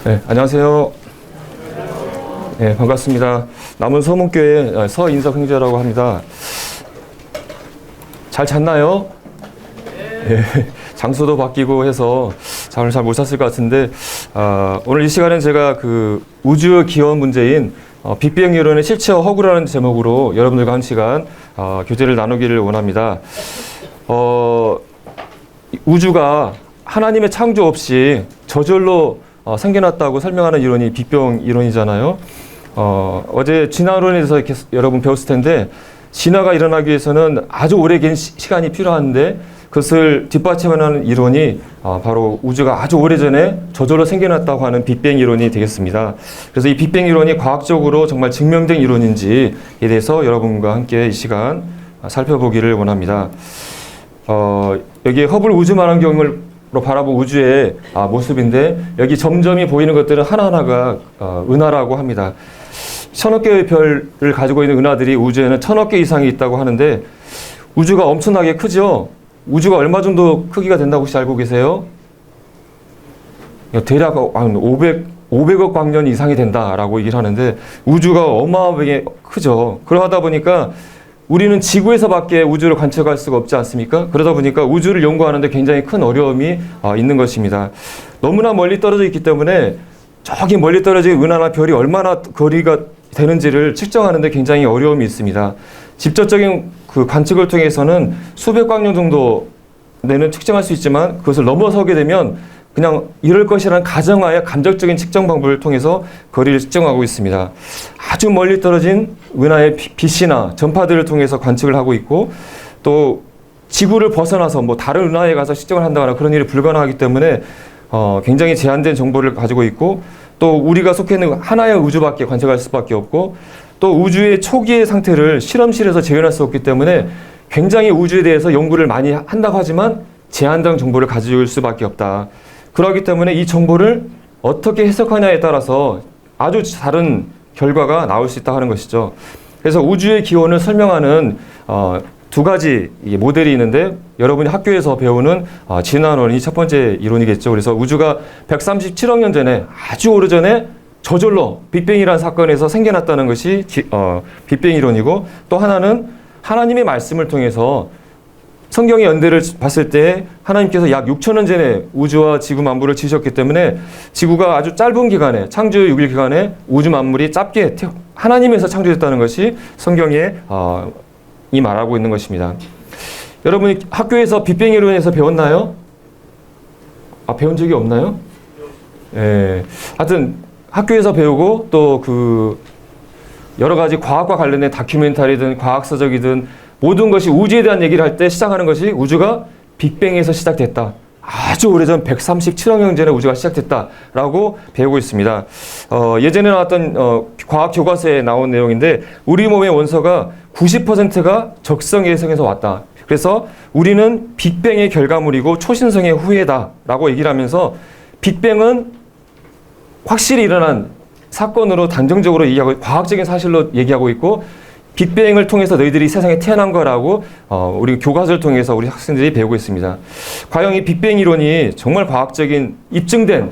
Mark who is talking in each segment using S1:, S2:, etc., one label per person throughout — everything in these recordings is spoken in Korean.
S1: 네, 안녕하세요. 네, 반갑습니다. 남원 서문교회 서인석 형제라고 합니다. 잘 잤나요? 네, 장소도 바뀌고 해서 잠을 잘 못 잤을 것 같은데, 오늘 이 시간엔 제가 그 우주 기원 문제인 빅뱅 이론의 실체와 허구라는 제목으로 여러분들과 한 시간 교제를 나누기를 원합니다. 우주가 하나님의 창조 없이 저절로 생겨났다고 설명하는 이론이 빅뱅 이론이잖아요. 어제 진화론에 대해서 이렇게 여러분 배웠을 텐데, 진화가 일어나기 위해서는 아주 오래 긴 시간이 필요한데, 그것을 뒷받침하는 이론이 바로 우주가 아주 오래전에 저절로 생겨났다고 하는 빅뱅 이론이 되겠습니다. 그래서 이 빅뱅 이론이 과학적으로 정말 증명된 이론인지에 대해서 여러분과 함께 이 시간 살펴보기를 원합니다. 여기 허블 우주만원경으로 바라본 우주의 모습인데, 여기 점점이 보이는 것들은 하나하나가 은하라고 합니다. 1000억 개의 별을 가지고 있는 은하들이 우주에는 1000억 개 이상이 있다고 하는데, 우주가 엄청나게 크죠? 우주가 얼마 정도 크기가 된다고 혹시 알고 계세요? 대략 500억 광년 이상이 된다라고 얘기를 하는데, 우주가 어마어마하게 크죠. 그러다 보니까 우리는 지구에서밖에 우주를 관측할 수가 없지 않습니까? 그러다 보니까 우주를 연구하는데 굉장히 큰 어려움이 있는 것입니다. 너무나 멀리 떨어져 있기 때문에 저기 멀리 떨어진 은하나 별이 얼마나 거리가 되는지를 측정하는데 굉장히 어려움이 있습니다. 직접적인 그 관측을 통해서는 수백 광년 정도는 측정할 수 있지만, 그것을 넘어서게 되면 그냥 이럴 것이라는 가정하에 감적적인 측정 방법을 통해서 거리를 측정하고 있습니다. 아주 멀리 떨어진 은하의 빛이나 전파들을 통해서 관측을 하고 있고, 또 지구를 벗어나서 뭐 다른 은하에 가서 측정을 한다거나 그런 일이 불가능하기 때문에 굉장히 제한된 정보를 가지고 있고, 또 우리가 속해 있는 하나의 우주밖에 관측할 수밖에 없고, 또 우주의 초기의 상태를 실험실에서 재현할 수 없기 때문에 굉장히 우주에 대해서 연구를 많이 한다고 하지만 제한된 정보를 가질 수밖에 없다. 그렇기 때문에 이 정보를 어떻게 해석하냐에 따라서 아주 다른 결과가 나올 수 있다 하는 것이죠. 그래서 우주의 기원을 설명하는 두 가지 모델이 있는데, 여러분이 학교에서 배우는 진화론이 첫 번째 이론이겠죠. 그래서 우주가 137억 년 전에, 아주 오래전에 저절로 빅뱅이라는 사건에서 생겨났다는 것이 빅뱅 이론이고, 또 하나는 하나님의 말씀을 통해서 성경의 연대를 봤을 때 하나님께서 약 6천년 전에 우주와 지구 만물을 지으셨기 때문에 지구가 아주 짧은 기간에, 창조 6일 기간에 우주 만물이 짧게 하나님에서 창조됐다는 것이 성경에 이 말하고 있는 것입니다. 여러분이 학교에서 빅뱅 이론에서 배웠나요? 배운 적이 없나요? 예. 하여튼 학교에서 배우고, 또 그 여러 가지 과학과 관련된 다큐멘터리든 과학서적이든 모든 것이 우주에 대한 얘기를 할 때 시작하는 것이 우주가 빅뱅에서 시작됐다. 아주 오래전 137억 년 전에 우주가 시작됐다라고 배우고 있습니다. 예전에 나왔던 과학 교과서에 나온 내용인데, 우리 몸의 원소가 90%가 적성예성에서 왔다. 그래서 우리는 빅뱅의 결과물이고 초신성의 후예다라고 얘기를 하면서, 빅뱅은 확실히 일어난 사건으로 단정적으로 얘기하고, 과학적인 사실로 얘기하고 있고, 빅뱅을 통해서 너희들이 세상에 태어난 거라고 우리 교과서를 통해서 우리 학생들이 배우고 있습니다. 과연 이 빅뱅 이론이 정말 과학적인 입증된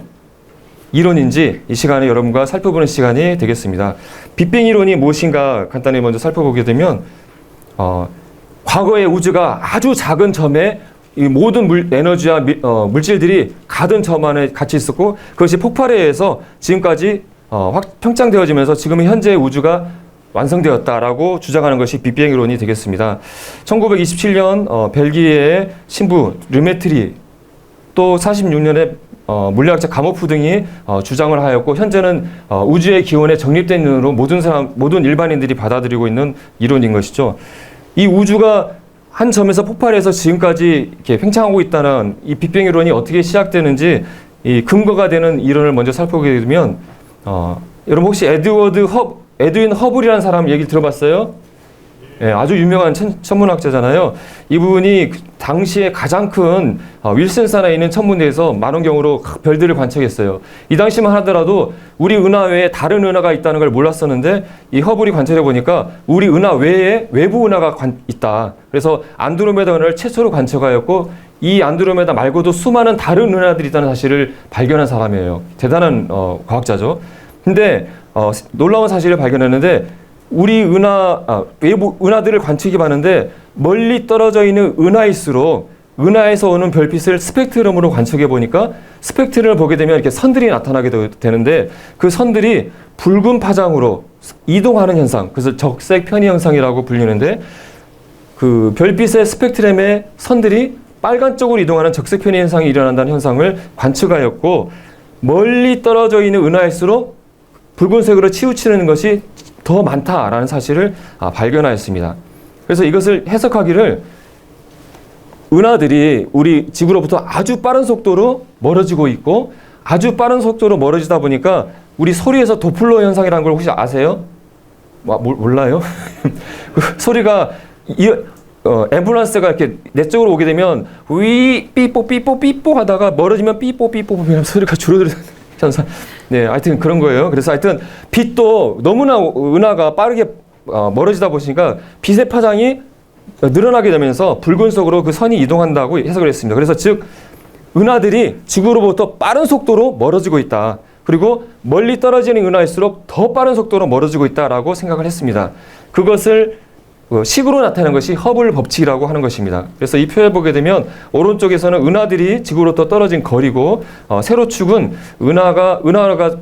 S1: 이론인지 이 시간에 여러분과 살펴보는 시간이 되겠습니다. 빅뱅 이론이 무엇인가 간단히 먼저 살펴보게 되면, 과거의 우주가 아주 작은 점에 이 모든 에너지와 물질들이 가든 점 안에 같이 있었고, 그것이 폭발에 의해서 지금까지 평창되어지면서 지금의 현재의 우주가 완성되었다라고 주장하는 것이 빅뱅 이론이 되겠습니다. 1927년 벨기에의 신부 르메트리, 또 46년에 물리학자 가모프 등이 주장을 하였고, 현재는 우주의 기원에 정립된 이론으로 모든 일반인들이 받아들이고 있는 이론인 것이죠. 이 우주가 한 점에서 폭발해서 지금까지 이렇게 팽창하고 있다는 이 빅뱅 이론이 어떻게 시작되는지 이 근거가 되는 이론을 먼저 살펴보게 되면, 여러분 혹시 에드윈 허블이라는 사람 얘기 들어봤어요? 예, 아주 유명한 천문학자잖아요. 이분이 당시에 가장 큰 윌슨산에 있는 천문대에서 만원경으로 별들을 관측했어요. 이 당시만 하더라도 우리 은하 외에 다른 은하가 있다는 걸 몰랐었는데, 이 허블이 관찰해 보니까 우리 은하 외에 외부 은하가 있다. 그래서 안드로메다 은하를 최초로 관측하였고, 이 안드로메다 말고도 수많은 다른 은하들이 있다는 사실을 발견한 사람이에요. 대단한 과학자죠. 근데 놀라운 사실을 발견했는데 우리 외부 은하들을 관측해봤는데 멀리 떨어져 있는 은하일수록 은하에서 오는 별빛을 스펙트럼으로 관측해 보니까 스펙트럼을 보게 되면 이렇게 선들이 나타나게 되는데 그 선들이 붉은 파장으로 이동하는 현상, 그래서 적색 편의 현상이라고 불리는데 그 별빛의 스펙트럼의 선들이 빨간 쪽으로 이동하는 적색 편의 현상이 일어난다는 현상을 관측하였고 멀리 떨어져 있는 은하일수록 붉은색으로 치우치는 것이 더 많다라는 사실을 발견하였습니다. 그래서 이것을 해석하기를 은하들이 우리 지구로부터 아주 빠른 속도로 멀어지고 있고 아주 빠른 속도로 멀어지다 보니까 우리 소리에서 도플러 현상이라는 걸 혹시 아세요? 몰라요? 그 소리가 앰뷸런스가 이렇게 내 쪽으로 오게 되면 위 삐뽀 삐뽀 삐뽀 하다가 멀어지면 삐뽀 삐뽀 하면 소리가 줄어드는 현상. 네, 하여튼 그런 거예요. 그래서 하여튼 빛도 너무나 은하가 빠르게 멀어지다 보시니까 빛의 파장이 늘어나게 되면서 붉은색으로 그 선이 이동한다고 해석을 했습니다. 그래서 즉 은하들이 지구로부터 빠른 속도로 멀어지고 있다. 그리고 멀리 떨어지는 은하일수록 더 빠른 속도로 멀어지고 있다라고 생각을 했습니다. 그것을 식으로 나타내는 것이 허블 법칙이라고 하는 것입니다. 그래서 이 표를 보게 되면 오른쪽에서는 은하들이 지구로부터 떨어진 거리고 세로축은 은하가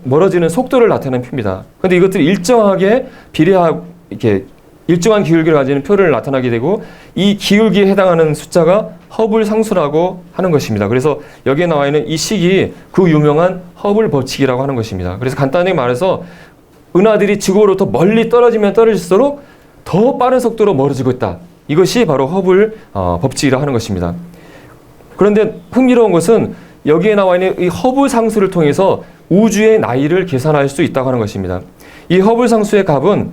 S1: 멀어지는 속도를 나타내는 표입니다. 그런데 이것들이 일정하게 비례하고 이렇게 일정한 기울기를 가지는 표를 나타나게 되고 이 기울기에 해당하는 숫자가 허블 상수라고 하는 것입니다. 그래서 여기에 나와 있는 이 식이 그 유명한 허블 법칙이라고 하는 것입니다. 그래서 간단히 말해서 은하들이 지구로부터 멀리 떨어지면 떨어질수록 더 빠른 속도로 멀어지고 있다. 이것이 바로 허블 법칙이라 하는 것입니다. 그런데 흥미로운 것은 여기에 나와 있는 이 허블 상수를 통해서 우주의 나이를 계산할 수 있다고 하는 것입니다. 이 허블 상수의 값은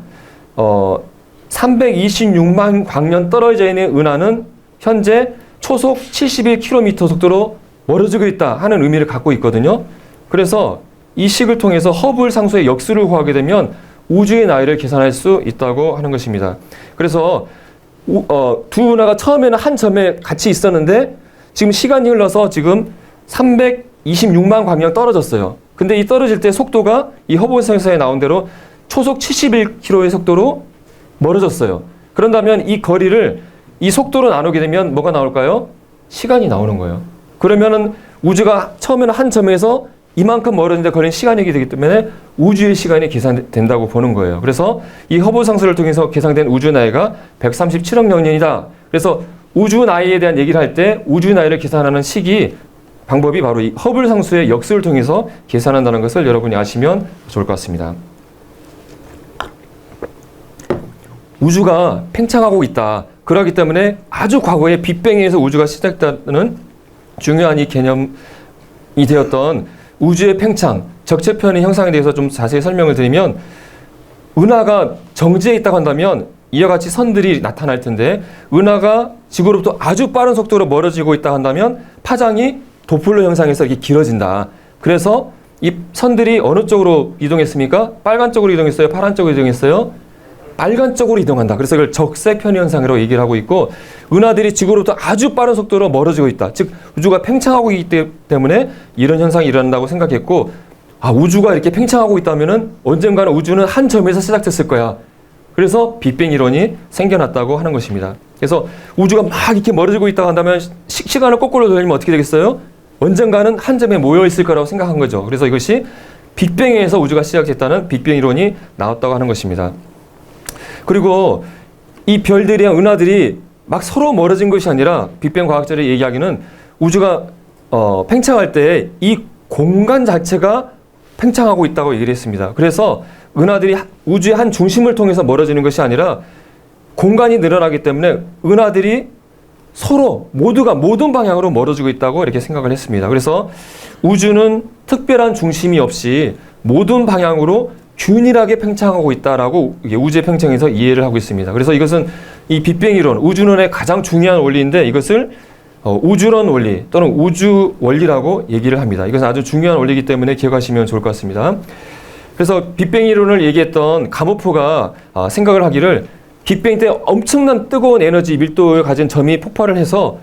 S1: 326만 광년 떨어져 있는 은하는 현재 초속 71km 속도로 멀어지고 있다 하는 의미를 갖고 있거든요. 그래서 이 식을 통해서 허블 상수의 역수를 구하게 되면 우주의 나이를 계산할 수 있다고 하는 것입니다. 그래서 두 은하가 처음에는 한 점에 같이 있었는데 지금 시간이 흘러서 지금 326만 광년 떨어졌어요. 근데 이 떨어질 때 속도가 이 허블 상수에 나온 대로 초속 71km의 속도로 멀어졌어요. 그런다면 이 거리를 이 속도로 나누게 되면 뭐가 나올까요? 시간이 나오는 거예요. 그러면은 우주가 처음에는 한 점에서 이만큼 멀어지는데 걸린 시간이 되기 때문에 우주의 시간이 계산된다고 보는 거예요. 그래서 이 허블 상수를 통해서 계산된 우주 나이가 137억 년이다. 그래서 우주 나이에 대한 얘기를 할 때 우주 나이를 계산하는 방법이 바로 이 허블 상수의 역수를 통해서 계산한다는 것을 여러분이 아시면 좋을 것 같습니다. 우주가 팽창하고 있다. 그렇기 때문에 아주 과거에 빅뱅에서 우주가 시작됐다는 중요한 이 개념이 되었던 우주의 팽창, 적재편의 형상에 대해서 좀 자세히 설명을 드리면 은하가 정지해 있다고 한다면 이와 같이 선들이 나타날 텐데 은하가 지구로부터 아주 빠른 속도로 멀어지고 있다고 한다면 파장이 도플러 형상에서 이렇게 길어진다. 그래서 이 선들이 어느 쪽으로 이동했습니까? 빨간 쪽으로 이동했어요? 파란 쪽으로 이동했어요? 빨간 쪽으로 이동한다. 그래서 이걸 적색 편의 현상이라고 얘기를 하고 있고 은하들이 지구로부터 아주 빠른 속도로 멀어지고 있다. 즉 우주가 팽창하고 있기 때문에 이런 현상이 일어난다고 생각했고 우주가 이렇게 팽창하고 있다면 언젠가는 우주는 한 점에서 시작됐을 거야. 그래서 빅뱅 이론이 생겨났다고 하는 것입니다. 그래서 우주가 막 이렇게 멀어지고 있다고 한다면 시간을 거꾸로 돌리면 어떻게 되겠어요? 언젠가는 한 점에 모여 있을 거라고 생각한 거죠. 그래서 이것이 빅뱅에서 우주가 시작됐다는 빅뱅 이론이 나왔다고 하는 것입니다. 그리고 이 별들이랑 은하들이 막 서로 멀어진 것이 아니라 빅뱅 과학자들이 얘기하기는 우주가 팽창할 때 이 공간 자체가 팽창하고 있다고 얘기를 했습니다. 그래서 은하들이 우주의 한 중심을 통해서 멀어지는 것이 아니라 공간이 늘어나기 때문에 은하들이 서로 모두가 모든 방향으로 멀어지고 있다고 이렇게 생각을 했습니다. 그래서 우주는 특별한 중심이 없이 모든 방향으로 균일하게 팽창하고 있다라고 우주의 팽창에서 이해를 하고 있습니다. 그래서 이것은 이 빅뱅 이론, 우주론의 가장 중요한 원리인데 이것을 우주론 원리 또는 우주 원리라고 얘기를 합니다. 이것은 아주 중요한 원리이기 때문에 기억하시면 좋을 것 같습니다. 그래서 빅뱅 이론을 얘기했던 가모포가 생각을 하기를 빅뱅 때 엄청난 뜨거운 에너지 밀도를 가진 점이 폭발을 해서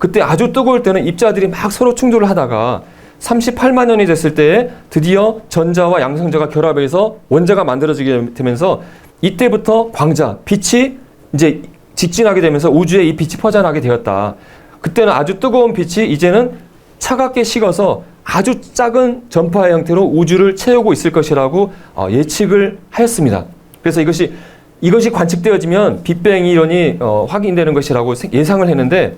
S1: 그때 아주 뜨거울 때는 입자들이 막 서로 충돌을 하다가 38만 년이 됐을 때에 드디어 전자와 양성자가 결합해서 원자가 만들어지게 되면서 이때부터 광자, 빛이 이제 직진하게 되면서 우주에 이 빛이 퍼져나가게 되었다. 그때는 아주 뜨거운 빛이 이제는 차갑게 식어서 아주 작은 전파의 형태로 우주를 채우고 있을 것이라고 예측을 하였습니다. 그래서 이것이 관측되어지면 빅뱅 이론이 확인되는 것이라고 예상을 했는데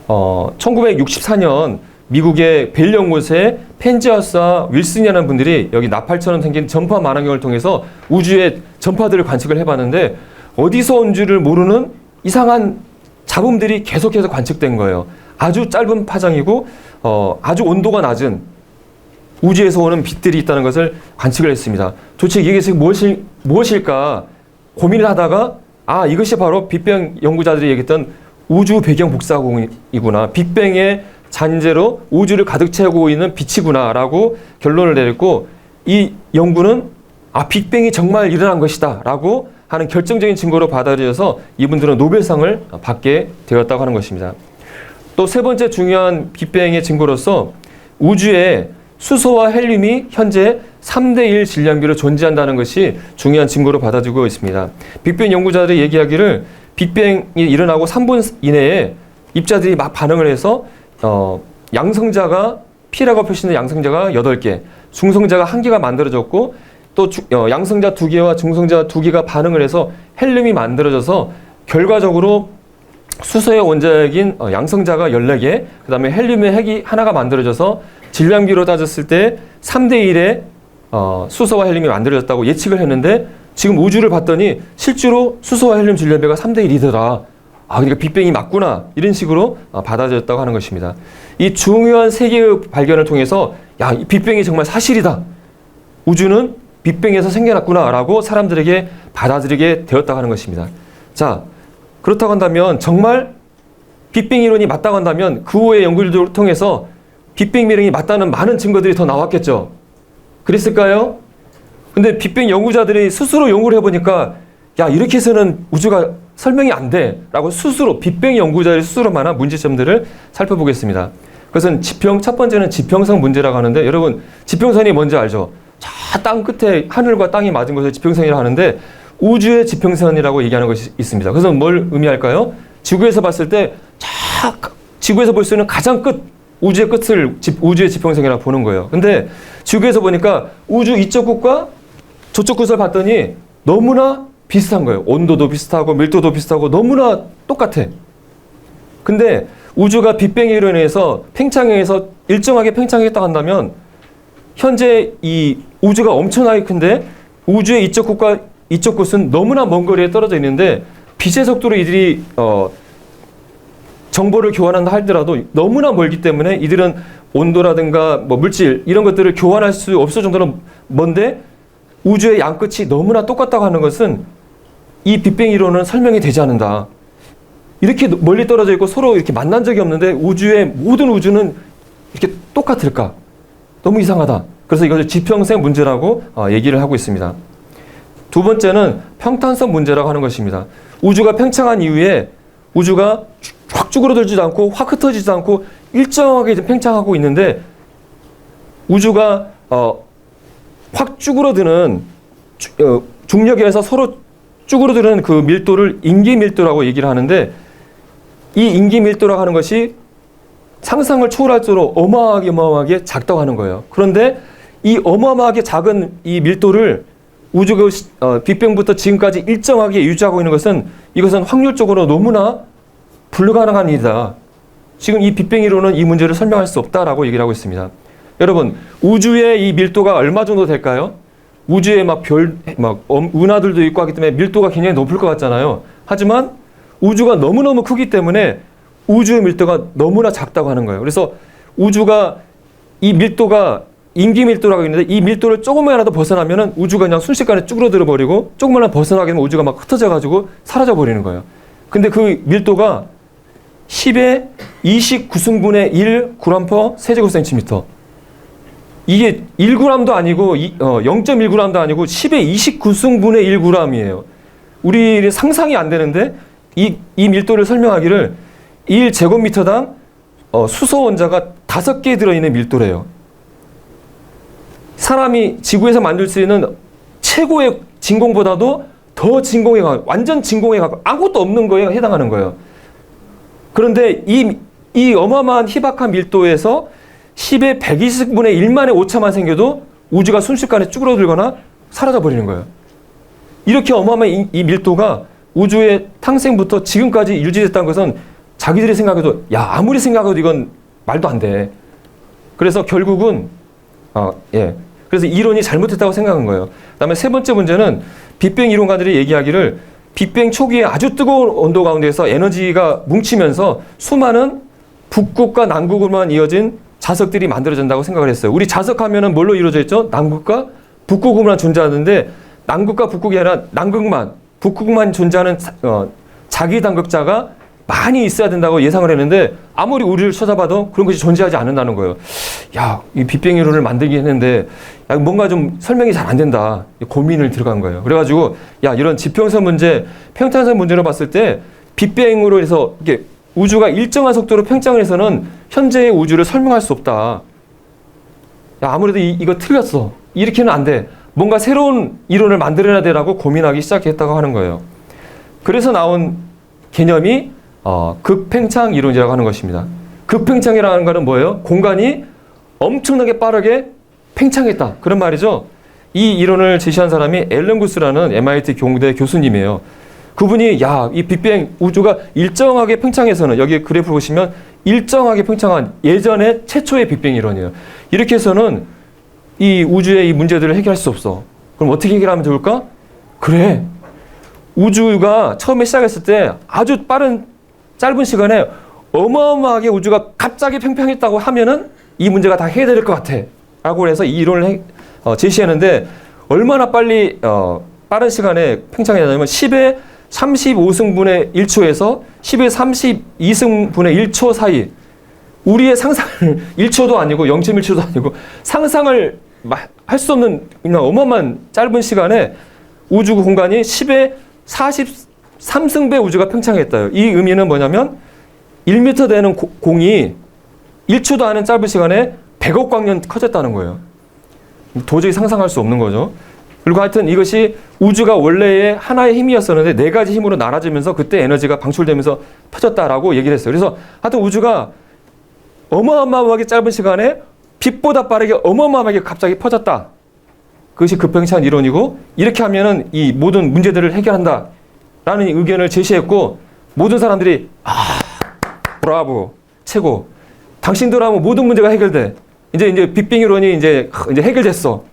S1: 1964년 미국의 벨 연구소의 펜지어스와 윌슨이라는 분들이 여기 나팔처럼 생긴 전파 만원경을 통해서 우주의 전파들을 관측을 해봤는데 어디서 온 줄을 모르는 이상한 잡음들이 계속해서 관측된 거예요. 아주 짧은 파장이고 아주 온도가 낮은 우주에서 오는 빛들이 있다는 것을 관측을 했습니다. 도대체 이게 무엇일까 고민을 하다가 이것이 바로 빅뱅 연구자들이 얘기했던 우주 배경 복사공이구나. 빅뱅의 잔재로 우주를 가득 채우고 있는 빛이구나 라고 결론을 내렸고 이 연구는 빅뱅이 정말 일어난 것이다 라고 하는 결정적인 증거로 받아들여서 이분들은 노벨상을 받게 되었다고 하는 것입니다. 또 세 번째 중요한 빅뱅의 증거로서 우주에 수소와 헬륨이 현재 3대1 질량비로 존재한다는 것이 중요한 증거로 받아들이고 있습니다. 빅뱅 연구자들이 얘기하기를 빅뱅이 일어나고 3분 이내에 입자들이 막 반응을 해서 양성자가 P라고 표시된 양성자가 8개, 중성자가 1개가 만들어졌고 또 양성자 2개와 중성자 2개가 반응을 해서 헬륨이 만들어져서 결과적으로 수소의 원자핵인 양성자가 14개, 그 다음에 헬륨의 핵이 하나가 만들어져서 질량비로 따졌을 때 3대1의 수소와 헬륨이 만들어졌다고 예측을 했는데 지금 우주를 봤더니 실제로 수소와 헬륨 질량비가 3대1이더라. 그러니까 빅뱅이 맞구나. 이런 식으로 받아들였다고 하는 것입니다. 이 중요한 세 개의 발견을 통해서 이 빅뱅이 정말 사실이다. 우주는 빅뱅에서 생겨났구나 라고 사람들에게 받아들이게 되었다고 하는 것입니다. 자, 그렇다고 한다면 정말 빅뱅 이론이 맞다고 한다면 그 후의 연구를 통해서 빅뱅 이론이 맞다는 많은 증거들이 더 나왔겠죠. 그랬을까요? 근데 빅뱅 연구자들이 스스로 연구를 해보니까 이렇게 해서는 우주가 설명이 안 돼 라고 스스로 빅뱅 연구자들이 스스로만한 문제점들을 살펴보겠습니다. 그것은 첫 번째는 지평선 문제라고 하는데 여러분 지평선이 뭔지 알죠? 저 땅 끝에 하늘과 땅이 맞은 것을 지평선이라고 하는데 우주의 지평선이라고 얘기하는 것이 있습니다. 그래서 뭘 의미할까요? 지구에서 봤을 때 지구에서 볼 수 있는 가장 끝 우주의 끝을 우주의 지평선이라고 보는 거예요. 근데 지구에서 보니까 우주 이쪽 끝과 저쪽 끝을 봤더니 너무나 비슷한 거예요. 온도도 비슷하고 밀도도 비슷하고 너무나 똑같아. 근데 우주가 빅뱅 이론에 의해서 팽창해서 일정하게 팽창했다고 한다면 현재 이 우주가 엄청나게 큰데 우주의 이쪽 끝과 이쪽 끝은 너무나 먼 거리에 떨어져 있는데 빛의 속도로 이들이 정보를 교환한다 할지라도 너무나 멀기 때문에 이들은 온도라든가 물질 이런 것들을 교환할 수 없을 정도로 먼데 우주의 양 끝이 너무나 똑같다고 하는 것은 이 빅뱅 이론은 설명이 되지 않는다. 이렇게 멀리 떨어져 있고 서로 이렇게 만난 적이 없는데 우주의 모든 우주는 이렇게 똑같을까? 너무 이상하다. 그래서 이것을 지평선 문제라고 얘기를 하고 있습니다. 두 번째는 평탄선 문제라고 하는 것입니다. 우주가 팽창한 이후에 우주가 확 쭈그러들지도 않고 확 흩어지지도 않고 일정하게 팽창하고 있는데 우주가 확 쭈그러드는 중력에 의해서 서로 쭈그러드는 그 밀도를 인기밀도라고 얘기를 하는데 이 인기밀도라고 하는 것이 상상을 초월할 정도로 어마어마하게 작다고 하는 거예요. 그런데 이 어마어마하게 작은 이 밀도를 우주가 빅뱅부터 지금까지 일정하게 유지하고 있는 것은 이것은 확률적으로 너무나 불가능한 일이다. 지금 이 빅뱅 이론은 이 문제를 설명할 수 없다라고 얘기를 하고 있습니다. 여러분, 우주의 이 밀도가 얼마 정도 될까요? 우주에 은하들도 있고 하기 때문에 밀도가 굉장히 높을 것 같잖아요. 하지만 우주가 너무너무 크기 때문에 우주의 밀도가 너무나 작다고 하는 거예요. 그래서 우주가 이 밀도가 인기밀도라고 있는데 이 밀도를 조금만이라도 벗어나면은 우주가 그냥 순식간에 쭈그러들어 버리고 조금만 벗어나게 되면 우주가 막 흩어져 가지고 사라져 버리는 거예요. 근데 그 밀도가 10의 29승분의 1g/cm 세제곱센티미터. 이게 1g도 아니고 0.1g도 아니고 10의 29승분의 1g이에요. 우리 상상이 안 되는데 이 밀도를 설명하기를 1제곱미터당 수소 원자가 5개 들어있는 밀도래요. 사람이 지구에서 만들 수 있는 최고의 진공보다도 더 진공에 가까운, 완전 진공에 가까운, 아무것도 없는 거에 해당하는 거예요. 그런데 이 어마어마한 희박한 밀도에서 10의 120분의 1만의 오차만 생겨도 우주가 순식간에 쭈그러들거나 사라져버리는 거예요. 이렇게 어마어마한 이 밀도가 우주의 탄생부터 지금까지 유지됐다는 것은 자기들이 생각해도 아무리 생각해도 이건 말도 안 돼. 그래서 결국은 그래서 이론이 잘못했다고 생각한 거예요. 그다음에 세 번째 문제는 빅뱅 이론가들이 얘기하기를 빅뱅 초기에 아주 뜨거운 온도 가운데서 에너지가 뭉치면서 수많은 북극과 남극으로만 이어진 자석들이 만들어진다고 생각을 했어요. 우리 자석하면은 뭘로 이루어져 있죠? 남극과 북극으로만 존재하는데 남극과 북극이 아니라 북극만 존재하는 자기 담극자가 많이 있어야 된다고 예상을 했는데 아무리 우리를 찾아봐도 그런 것이 존재하지 않는다는 거예요. 이 빅뱅 이론을 만들긴 했는데 뭔가 좀 설명이 잘 안 된다. 고민을 들어간 거예요. 그래가지고 이런 지평선 문제, 평탄선 문제로 봤을 때 빅뱅으로 해서 이게 우주가 일정한 속도로 팽창을 해서는 현재의 우주를 설명할 수 없다. 아무래도 이거 틀렸어. 이렇게는 안 돼. 뭔가 새로운 이론을 만들어야 되라고 고민하기 시작했다고 하는 거예요. 그래서 나온 개념이 극팽창 이론이라고 하는 것입니다. 극팽창이라는 것은 뭐예요? 공간이 엄청나게 빠르게 팽창했다. 그런 말이죠. 이 이론을 제시한 사람이 앨런 구스라는 MIT 경대 교수님이에요. 그분이 이 빅뱅 우주가 일정하게 팽창해서는 여기 그래프 보시면 일정하게 팽창한 예전의 최초의 빅뱅 이론이에요. 이렇게 해서는 이 우주의 이 문제들을 해결할 수 없어. 그럼 어떻게 해결하면 좋을까? 그래. 우주가 처음에 시작했을 때 아주 짧은 시간에 어마어마하게 우주가 갑자기 팽창했다고 하면은 이 문제가 다 해결될 것 같아. 라고 해서 이 이론을 제시했는데 얼마나 빠른 시간에 팽창했냐면 10의 35승분의 1초에서 10의 32승분의 1초 사이 우리의 상상을 1초도 아니고 0.1초도 아니고 상상을 할 수 없는 그냥 어마어마한 짧은 시간에 우주 공간이 10의 43승배 우주가 팽창했다요. 이 의미는 뭐냐면 1m 되는 공이 1초도 안 하는 짧은 시간에 100억 광년 커졌다는 거예요. 도저히 상상할 수 없는 거죠. 그리고 하여튼 이것이 우주가 원래의 하나의 힘이었었는데 4가지 힘으로 나눠지면서 그때 에너지가 방출되면서 퍼졌다라고 얘기를 했어요. 그래서 하여튼 우주가 어마어마하게 짧은 시간에 빛보다 빠르게 어마어마하게 갑자기 퍼졌다. 그것이 극팽창 이론이고 이렇게 하면은 이 모든 문제들을 해결한다. 라는 의견을 제시했고 모든 사람들이 브라보 최고. 당신들 하면 모든 문제가 해결돼. 이제 빅뱅 이론이 이제 해결됐어.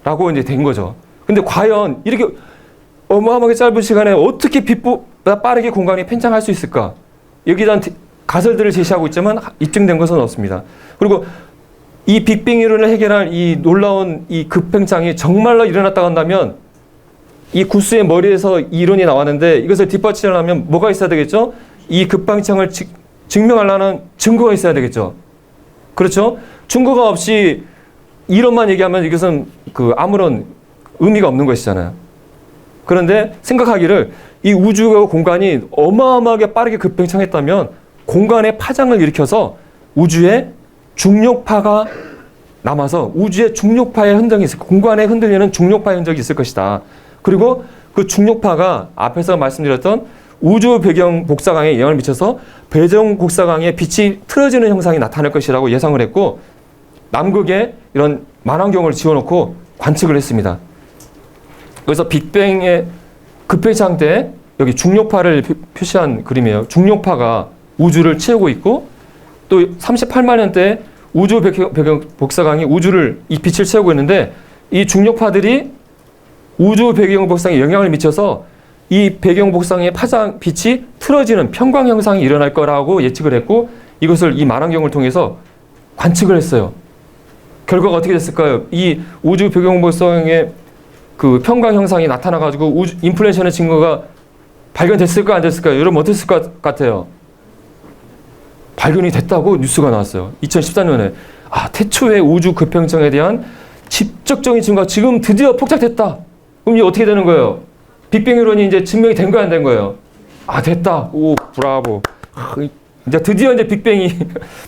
S1: 라고 이제 된 거죠. 근데 과연 이렇게 어마어마하게 짧은 시간에 어떻게 빛보다 빠르게 공간이 팽창할 수 있을까? 여기에 대한 가설들을 제시하고 있지만 입증된 것은 없습니다. 그리고 이 빅뱅 이론을 해결할 이 놀라운 이 급팽창이 정말로 일어났다고 한다면 이 구스의 머리에서 이 이론이 나왔는데 이것을 뒷받침하려면 뭐가 있어야 되겠죠? 이 급팽창을 증명하려는 증거가 있어야 되겠죠. 그렇죠? 증거가 없이 이론만 얘기하면 이것은 아무런 의미가 없는 것이잖아요. 그런데 생각하기를 이 우주와 공간이 어마어마하게 빠르게 급팽창했다면 공간의 파장을 일으켜서 우주에 중력파가 남아서 우주의 중력파의 흔적이 있을 공간에 흔들리는 중력파의 흔적이 있을 것이다. 그리고 그 중력파가 앞에서 말씀드렸던 우주 배경 복사광에 영향을 미쳐서 배경 복사광의 빛이 틀어지는 현상이 나타날 것이라고 예상을 했고 남극에 이런 만환경을 지어놓고 관측을 했습니다. 그래서 빅뱅의 급팽창 때 여기 중력파를 표시한 그림이에요. 중력파가 우주를 채우고 있고 또 38만 년 때 우주 배경 복사광이 우주를 이 빛을 채우고 있는데 이 중력파들이 우주 배경 복사광에 영향을 미쳐서 이 배경 복사광의 파장 빛이 틀어지는 평광 현상이 일어날 거라고 예측을 했고 이것을 이 만환경을 통해서 관측을 했어요. 결과가 어떻게 됐을까요? 이 우주 배경 복사광의 그 평광 현상이 나타나 가지고 인플레이션의 증거가 발견됐을까 안 됐을까요? 여러분 어땠을 것 같아요? 발견이 됐다고 뉴스가 나왔어요. 2014년에. 태초의 우주 급팽창에 대한 직접적인 증거가 지금 드디어 포착됐다. 그럼 이게 어떻게 되는 거예요? 빅뱅 이론이 이제 증명이 된 거야, 안 된 거예요? 됐다. 오, 브라보. 이제 드디어 이제 빅뱅이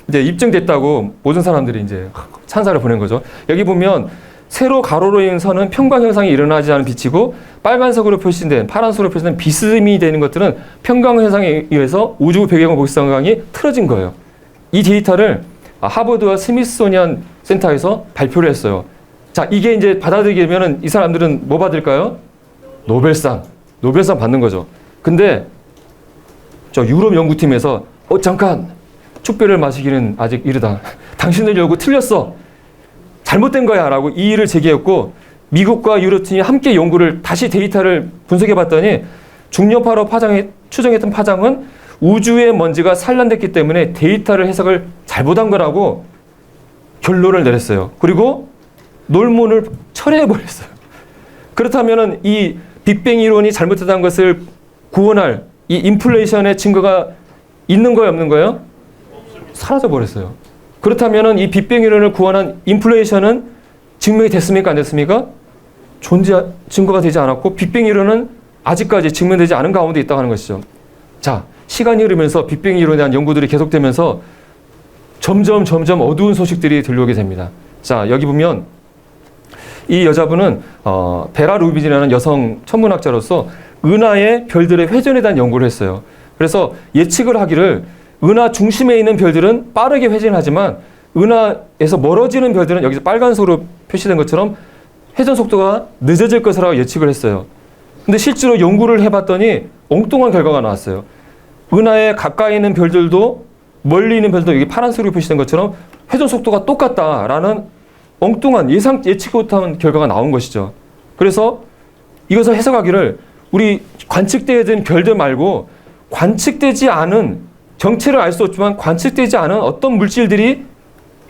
S1: 이제 입증됐다고 모든 사람들이 이제 찬사를 보낸 거죠. 여기 보면 세로 가로로 있는 선은 평광 현상이 일어나지 않은 빛이고 빨간색으로 표시된 파란색으로 표시된 비스듬히 되는 것들은 평광 현상에 의해서 우주 배경 곡선광이 틀어진 거예요. 이 데이터를 하버드와 스미소니안 센터에서 발표를 했어요. 자, 이게 이제 받아들이게 되면은 이 사람들은 뭐 받을까요? 노벨상 받는 거죠. 근데 저 유럽 연구팀에서 잠깐 축배를 마시기는 아직 이르다. 당신들 연구 틀렸어. 잘못된 거야 라고 이의를 제기했고 미국과 유럽팀이 함께 연구를 다시 데이터를 분석해 봤더니 중력파로 추정했던 파장은 우주의 먼지가 산란됐기 때문에 데이터를 해석을 잘못한 거라고 결론을 내렸어요. 그리고 논문을 철회해 버렸어요. 그렇다면은 이 빅뱅 이론이 잘못됐다는 것을 구원할 이 인플레이션의 증거가 있는 거예요, 없는 거예요? 사라져 버렸어요. 그렇다면은 이 빅뱅 이론을 구원한 인플레이션은 증명이 됐습니까, 안 됐습니까? 증거가 되지 않았고 빅뱅 이론은 아직까지 증명되지 않은 가운데 있다고 하는 것이죠. 자, 시간이 흐르면서 빅뱅 이론에 대한 연구들이 계속되면서 점점 어두운 소식들이 들려오게 됩니다. 자, 여기 보면 이 여자분은 베라 루빈이라는 여성 천문학자로서 은하의 별들의 회전에 대한 연구를 했어요. 그래서 예측을 하기를 은하 중심에 있는 별들은 빠르게 회전하지만 은하에서 멀어지는 별들은 여기서 빨간색으로 표시된 것처럼 회전 속도가 늦어질 것이라고 예측을 했어요. 근데 실제로 연구를 해봤더니 엉뚱한 결과가 나왔어요. 은하에 가까이 있는 별들도 멀리 있는 별도 여기 파란색으로 표시된 것처럼 회전 속도가 똑같다라는 엉뚱한 예측 못한 결과가 나온 것이죠. 그래서 이것을 해석하기를 우리 관측되는 별들 말고 관측되지 않은 정체를 알 수 없지만 관측되지 않은 어떤 물질들이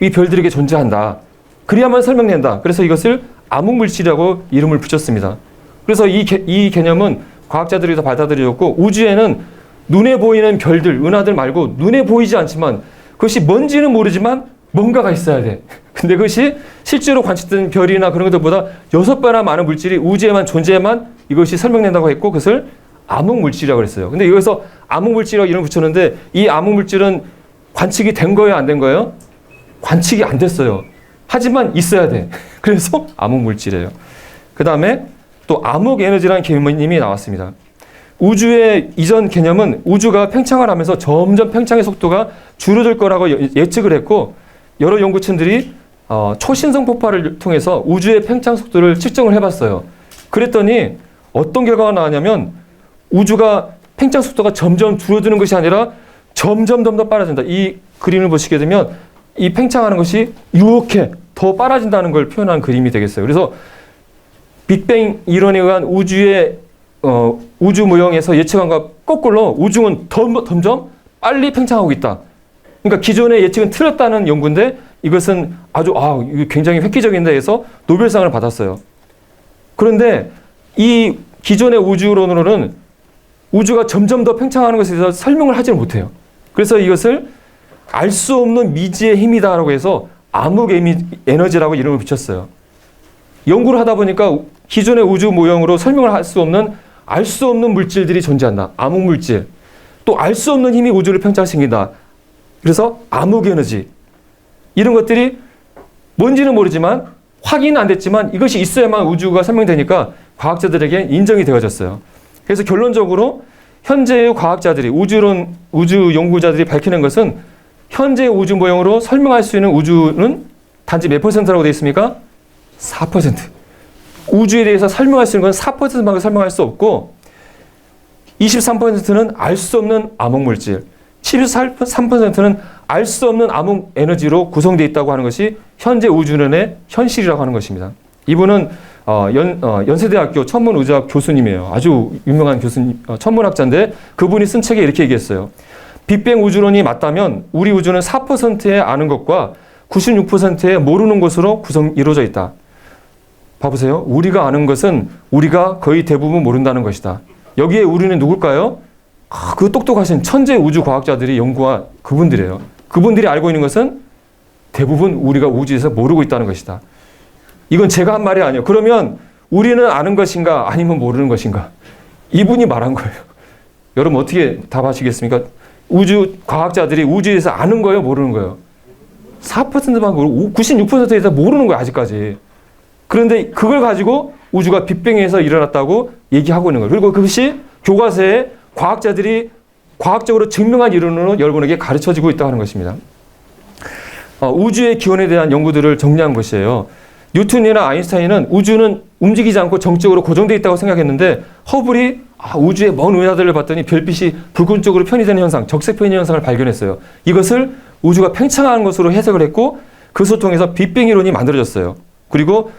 S1: 이 별들에게 존재한다. 그래야만 설명된다. 그래서 이것을 암흑물질이라고 이름을 붙였습니다. 그래서 이 개념은 과학자들이 더 받아들여졌고 우주에는 눈에 보이는 별들, 은하들 말고 눈에 보이지 않지만 그것이 뭔지는 모르지만 뭔가가 있어야 돼. 근데 그것이 실제로 관측된 별이나 그런 것들보다 6배나 많은 물질이 우주에만 존재해만 이것이 설명된다고 했고 그것을 암흑물질이라고 그랬어요. 근데 여기서 암흑물질이라고 이름을 붙였는데 이 암흑물질은 관측이 된 거예요? 안 된 거예요? 관측이 안 됐어요. 하지만 있어야 돼. 그래서 암흑물질이에요. 그 다음에 또 암흑에너지라는 개념이 나왔습니다. 우주의 이전 개념은 우주가 팽창을 하면서 점점 팽창의 속도가 줄어들 거라고 예측을 했고 여러 연구진들이 초신성 폭발을 통해서 우주의 팽창 속도를 측정을 해봤어요. 그랬더니 어떤 결과가 나왔냐면 우주가 팽창 속도가 점점 줄어드는 것이 아니라 점점 더 빨라진다. 이 그림을 보시게 되면 이 팽창하는 것이 이렇게 더 빨라진다는 걸 표현한 그림이 되겠어요. 그래서 빅뱅 이론에 의한 우주의 우주 모형에서 예측한 것과 거꾸로 우주는 점점 빨리 팽창하고 있다. 그러니까 기존의 예측은 틀렸다는 연구인데 이것은 아주 이거 굉장히 획기적인데 해서 노벨상을 받았어요. 그런데 이 기존의 우주론으로는 우주가 점점 더 팽창하는 것에 대해서 설명을 하지는 못해요. 그래서 이것을 알 수 없는 미지의 힘이다라고 해서 암흑 에너지라고 이름을 붙였어요. 연구를 하다 보니까 기존의 우주 모형으로 설명을 할 수 없는 알 수 없는 물질들이 존재한다. 암흑 물질. 또 알 수 없는 힘이 우주를 팽창시킨다. 그래서 암흑 에너지. 이런 것들이 뭔지는 모르지만 확인은 안 됐지만 이것이 있어야만 우주가 설명되니까 과학자들에게 인정이 되어졌어요. 그래서 결론적으로 현재의 과학자들이 우주 연구자들이 밝히는 것은 현재의 우주 모형으로 설명할 수 있는 우주는 단지 몇 %라고 되어 있습니까? 4%. 우주에 대해서 설명할 수 있는 건 4%밖에 설명할 수 없고 23%는 알 수 없는 암흑물질, 73%는 알 수 없는 암흑 에너지로 구성되어 있다고 하는 것이 현재 우주론의 현실이라고 하는 것입니다. 이분은 연세대학교 천문의학 교수님이에요. 아주 유명한 교수님, 천문학자인데 그분이 쓴 책에 이렇게 얘기했어요. 빅뱅 우주론이 맞다면 우리 우주는 4%의 아는 것과 96%의 모르는 것으로 이루어져 있다. 봐보세요. 우리가 아는 것은 우리가 거의 대부분 모른다는 것이다. 여기에 우리는 누굴까요? 그 똑똑하신 천재 우주 과학자들이 연구한 그분들이에요. 그분들이 알고 있는 것은 대부분 우리가 우주에서 모르고 있다는 것이다. 이건 제가 한 말이 아니에요. 그러면 우리는 아는 것인가 아니면 모르는 것인가? 이분이 말한 거예요. 여러분 어떻게 답하시겠습니까? 우주 과학자들이 우주에 대해서 아는 거예요, 모르는 거예요? 4%만 모르고 96%에 대해서 모르는 거예요, 아직까지. 그런데 그걸 가지고 우주가 빅뱅에서 일어났다고 얘기하고 있는 거예요. 그리고 그것이 교과서에 과학자들이 과학적으로 증명한 이론으로 여러분에게 가르쳐지고 있다고 하는 것입니다. 우주의 기원에 대한 연구들을 정리한 것이에요. 뉴턴이나 아인슈타인은 우주는 움직이지 않고 정적으로 고정되어 있다고 생각했는데 허블이 우주의 먼 은하들을 봤더니 별빛이 붉은 쪽으로 편의되는 현상, 적색 편의 현상을 발견했어요. 이것을 우주가 팽창하는 것으로 해석을 했고 그것을 통해서 빅뱅 이론이 만들어졌어요. 그리고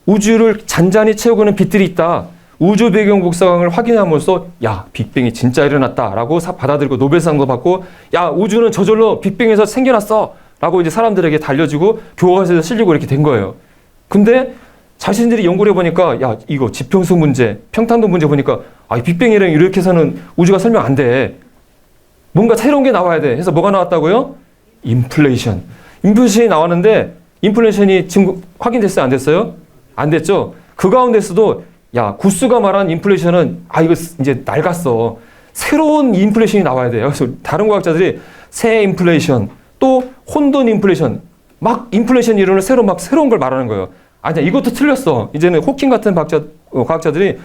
S1: 우주를 잔잔히 채우고는 빛들이 있다. 우주 배경 복사광을 확인함으로써 야, 빅뱅이 진짜 일어났다라고 받아들이고 노벨상도 받고 야, 우주는 저절로 빅뱅에서 생겨났어 라고 이제 사람들에게 달려지고 교과서에서 실리고 이렇게 된 거예요. 근데 자신들이 연구를 해보니까 야, 이거 지평수 문제, 평탄도 문제 보니까 빅뱅이랑 이렇게 해서는 우주가 설명 안 돼. 뭔가 새로운 게 나와야 돼. 해서 뭐가 나왔다고요? 인플레이션이 나왔는데 인플레이션이 지금 확인됐어요? 안 됐어요? 안 됐죠? 그 가운데서도 야, 구스가 말한 인플레이션은 이거 이제 낡았어. 새로운 인플레이션이 나와야 돼요. 그래서 다른 과학자들이 새 인플레이션, 또 혼돈 인플레이션, 막 인플레이션 이론을 새로운 걸 말하는 거예요. 아니야, 이것도 틀렸어. 이제는 호킹 같은 과학자들이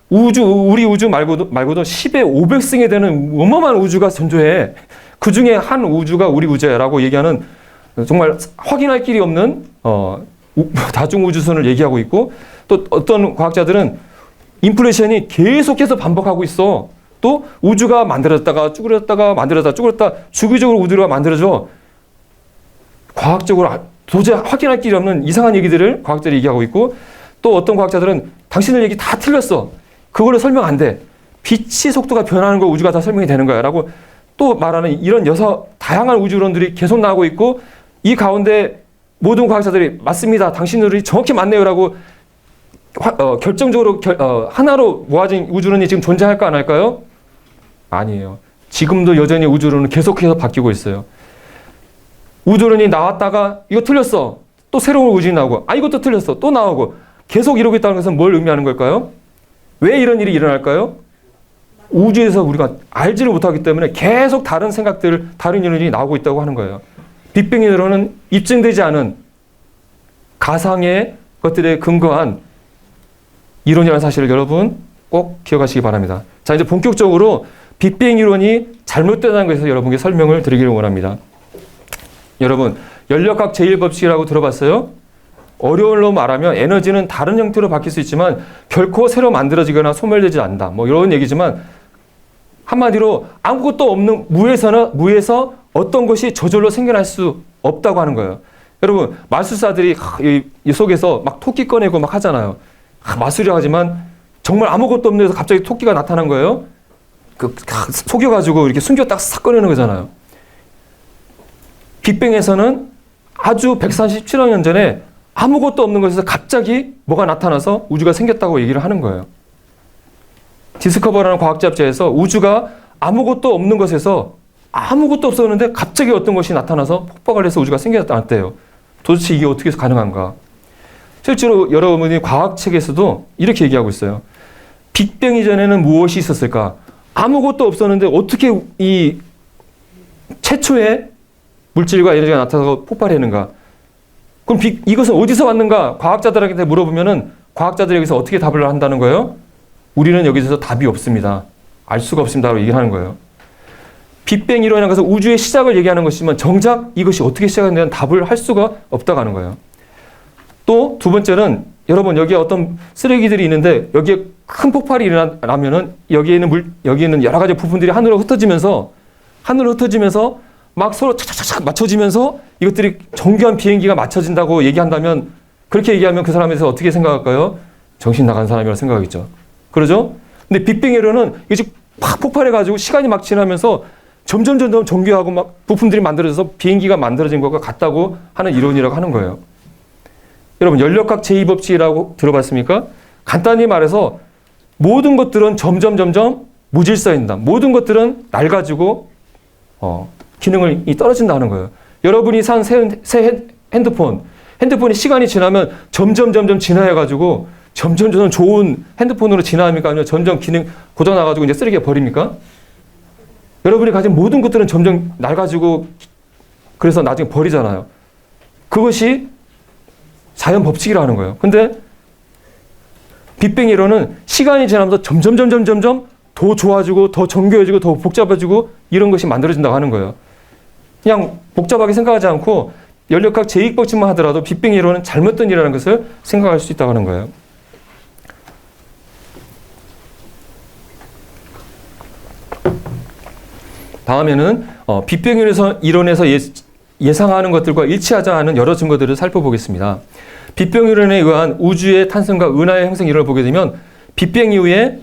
S1: 우리 우주 말고도 10의 500승에 되는 어마어마한 우주가 존재해. 그 중에 한 우주가 우리 우주야라고 얘기하는 정말 확인할 길이 없는 다중우주선을 얘기하고 있고 또 어떤 과학자들은 인플레이션이 계속해서 반복하고 있어. 또 우주가 만들어졌다가 쭈그렸다가 만들어졌다가 쭈그렸다 주기적으로 우주가 만들어져. 과학적으로 도저히 확인할 길이 없는 이상한 얘기들을 과학자들이 얘기하고 있고 또 어떤 과학자들은 당신들 얘기 다 틀렸어. 그걸로 설명 안 돼. 빛의 속도가 변하는 거 우주가 다 설명이 되는 거야 라고 또 말하는 이런 다양한 우주론들이 계속 나오고 있고 이 가운데 모든 과학자들이 맞습니다. 당신들이 정확히 맞네요 라고 결정적으로 하나로 모아진 우주론이 지금 존재할까 안 할까요? 아니에요. 지금도 여전히 우주론은 계속해서 바뀌고 있어요. 우주론이 나왔다가 이거 틀렸어. 또 새로운 우주론이 나오고 이것도 틀렸어. 또 나오고 계속 이러고 있다는 것은 뭘 의미하는 걸까요? 왜 이런 일이 일어날까요? 우주에서 우리가 알지를 못하기 때문에 계속 다른 생각들, 다른 이론이 나오고 있다고 하는 거예요. 빅뱅 이론은 입증되지 않은 가상의 것들에 근거한 이론이라는 사실을 여러분 꼭 기억하시기 바랍니다. 자, 이제 본격적으로 빅뱅 이론이 잘못되다는 것에서 여러분께 설명을 드리기를 원합니다. 여러분, 연력학 제1법칙이라고 들어봤어요? 어려운로 말하면 에너지는 다른 형태로 바뀔 수 있지만 결코 새로 만들어지거나 소멸되지 않는다. 뭐 이런 얘기지만 한마디로 아무것도 없는 무에서 어떤 것이 저절로 생겨날 수 없다고 하는 거예요. 여러분, 마술사들이 이 속에서 막 토끼 꺼내고 막 하잖아요. 마술이라고 하지만 정말 아무것도 없는 데서 갑자기 토끼가 나타난 거예요. 속여가지고 이렇게 숨겼다가 싹 꺼내는 거잖아요. 빅뱅에서는 아주 147억 년 전에 아무것도 없는 것에서 갑자기 뭐가 나타나서 우주가 생겼다고 얘기를 하는 거예요. 디스커버라는 과학 잡지에서 우주가 아무것도 없는 것에서 아무것도 없었는데 갑자기 어떤 것이 나타나서 폭발을 해서 우주가 생겼다는데요. 도대체 이게 어떻게 가능한가? 실제로 여러분이 과학책에서도 이렇게 얘기하고 있어요. 빅뱅 이전에는 무엇이 있었을까? 아무것도 없었는데 어떻게 이 최초의 물질과 에너지가 나타나서 폭발했는가? 그럼 이것은 어디서 왔는가? 과학자들한테 물어보면은 과학자들이 여기서 어떻게 답을 한다는 거예요? 우리는 여기서 답이 없습니다. 알 수가 없습니다라고 얘기하는 거예요. 빅뱅 이론이라는 것은 우주의 시작을 얘기하는 것이지만 정작 이것이 어떻게 시작했는지 답을 할 수가 없다고 하는 거예요. 또 두 번째는 여러분 여기에 어떤 쓰레기들이 있는데 여기에 큰 폭발이 일어나면은 여기에 있는 여러 가지 부품들이 하늘로 흩어지면서 막 서로 착착착 맞춰지면서 이것들이 정교한 비행기가 맞춰진다고 얘기한다면 그렇게 얘기하면 그 사람에서 어떻게 생각할까요? 정신 나간 사람이라고 생각하겠죠. 그러죠? 근데 빅뱅 이론은 이게 팍 폭발해가지고 시간이 막 지나면서 점점 정교하고 막 부품들이 만들어져서 비행기가 만들어진 것과 같다고 하는 이론이라고 하는 거예요. 여러분 연력학 제2법칙이라고 들어봤습니까? 간단히 말해서 모든 것들은 점점 무질서해진다. 모든 것들은 낡아지고 기능이 떨어진다는 거예요. 여러분이 산 새 핸드폰이 시간이 지나면 점점 진화해가지고 점점 좋은 핸드폰으로 진화합니까? 아니면 점점 기능 고장나가지고 이제 쓰레기에 버립니까? 여러분이 가진 모든 것들은 점점 낡아지고 그래서 나중에 버리잖아요. 그것이 자연 법칙이라는 거예요. 근데 빅뱅 이론은 시간이 지나면서 점점 더 좋아지고 더 정교해지고 더 복잡해지고 이런 것이 만들어진다고 하는 거예요. 그냥 복잡하게 생각하지 않고 연력학 제2 법칙만 하더라도 빅뱅 이론은 잘못된 일이라는 것을 생각할 수 있다고 하는 거예요. 다음에는 빅뱅 이론에서 예상하는 것들과 일치하지 않은 여러 증거들을 살펴보겠습니다. 빅뱅 이론에 의한 우주의 탄생과 은하의 형성 이론을 보게 되면 빅뱅 이후에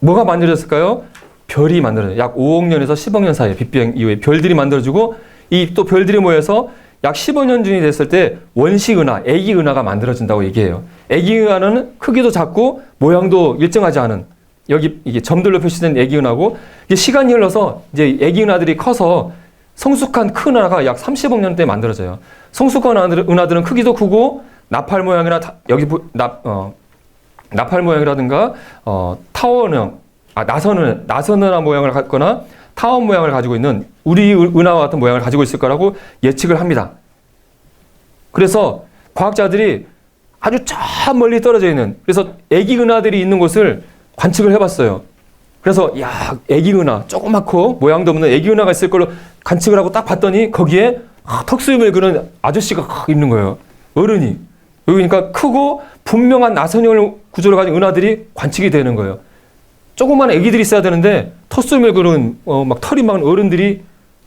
S1: 뭐가 만들어졌을까요? 별이 만들어져요. 약 5억 년에서 10억 년 사이에 빅뱅 이후에 별들이 만들어지고 이 또 별들이 모여서 약 15년 중이 됐을 때 원시 은하, 애기 은하가 만들어진다고 얘기해요. 애기 은하는 크기도 작고 모양도 일정하지 않은 여기 이게 점들로 표시된 애기 은하고 이게 시간이 흘러서 이제 애기 은하들이 커서 성숙한 큰 은하가 약 30억 년대에 만들어져요. 성숙한 은하들은 크기도 크고 나팔 모양이나 나팔 모양이라든가 타원형, 나선 은하 모양을 갖거나 타원 모양을 가지고 있는 우리 은하와 같은 모양을 가지고 있을 거라고 예측을 합니다. 그래서 과학자들이 아주 저 멀리 떨어져 있는 그래서 애기 은하들이 있는 곳을 관측을 해봤어요. 그래서 야 애기 은하 조그맣고 모양도 없는 애기 은하가 있을 걸로 관측을 하고 딱 봤더니 거기에 턱수염을 그는 아저씨가 있는 거예요. 어른이. 그러니까 크고 분명한 나선형 구조를 가진 은하들이 관측이 되는 거예요. 조그만 애기들이 있어야 되는데 턱수염을 그는 막 털이 많은 어른들이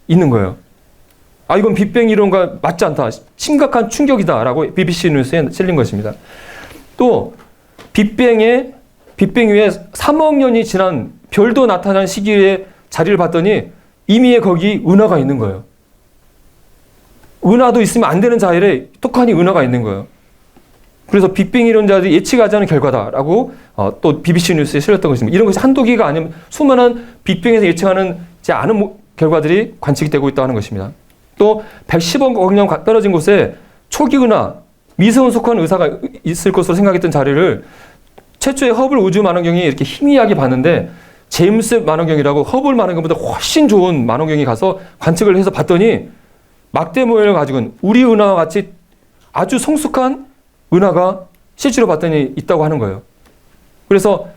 S1: 있는 거예요. 아 이건 빅뱅 이론과 맞지 않다. 심각한 충격이다라고 BBC 뉴스에 실린 것입니다. 또 빅뱅 이후에 3억 년이 지난 별도 나타난 시기에 자리를 봤더니 이미 거기 은하가 있는 거예요. 은하도 있으면 안 되는 자리에 똑하니 은하가 있는 거예요. 그래서 빅뱅 이론자들이 예측하지 않은 결과다라고 또 BBC 뉴스에 실렸던 것입니다. 이런 것이 한두 개가 아니면 수많은 빅뱅에서 예측하는 않은 결과들이 관측이 되고 있다는 것입니다. 또 110억 년 떨어진 곳에 초기 은하, 미세운 속한 의사가 있을 것으로 생각했던 자리를 최초의 허블 우주 망원경이 이렇게 희미하게 봤는데 제임스 망원경이라고 허블 망원경보다 훨씬 좋은 망원경이 가서 관측을 해서 봤더니 막대 모양을 가지고 있는 우리 은하와 같이 아주 성숙한 은하가 실제로 봤더니 있다고 하는 거예요. 그래서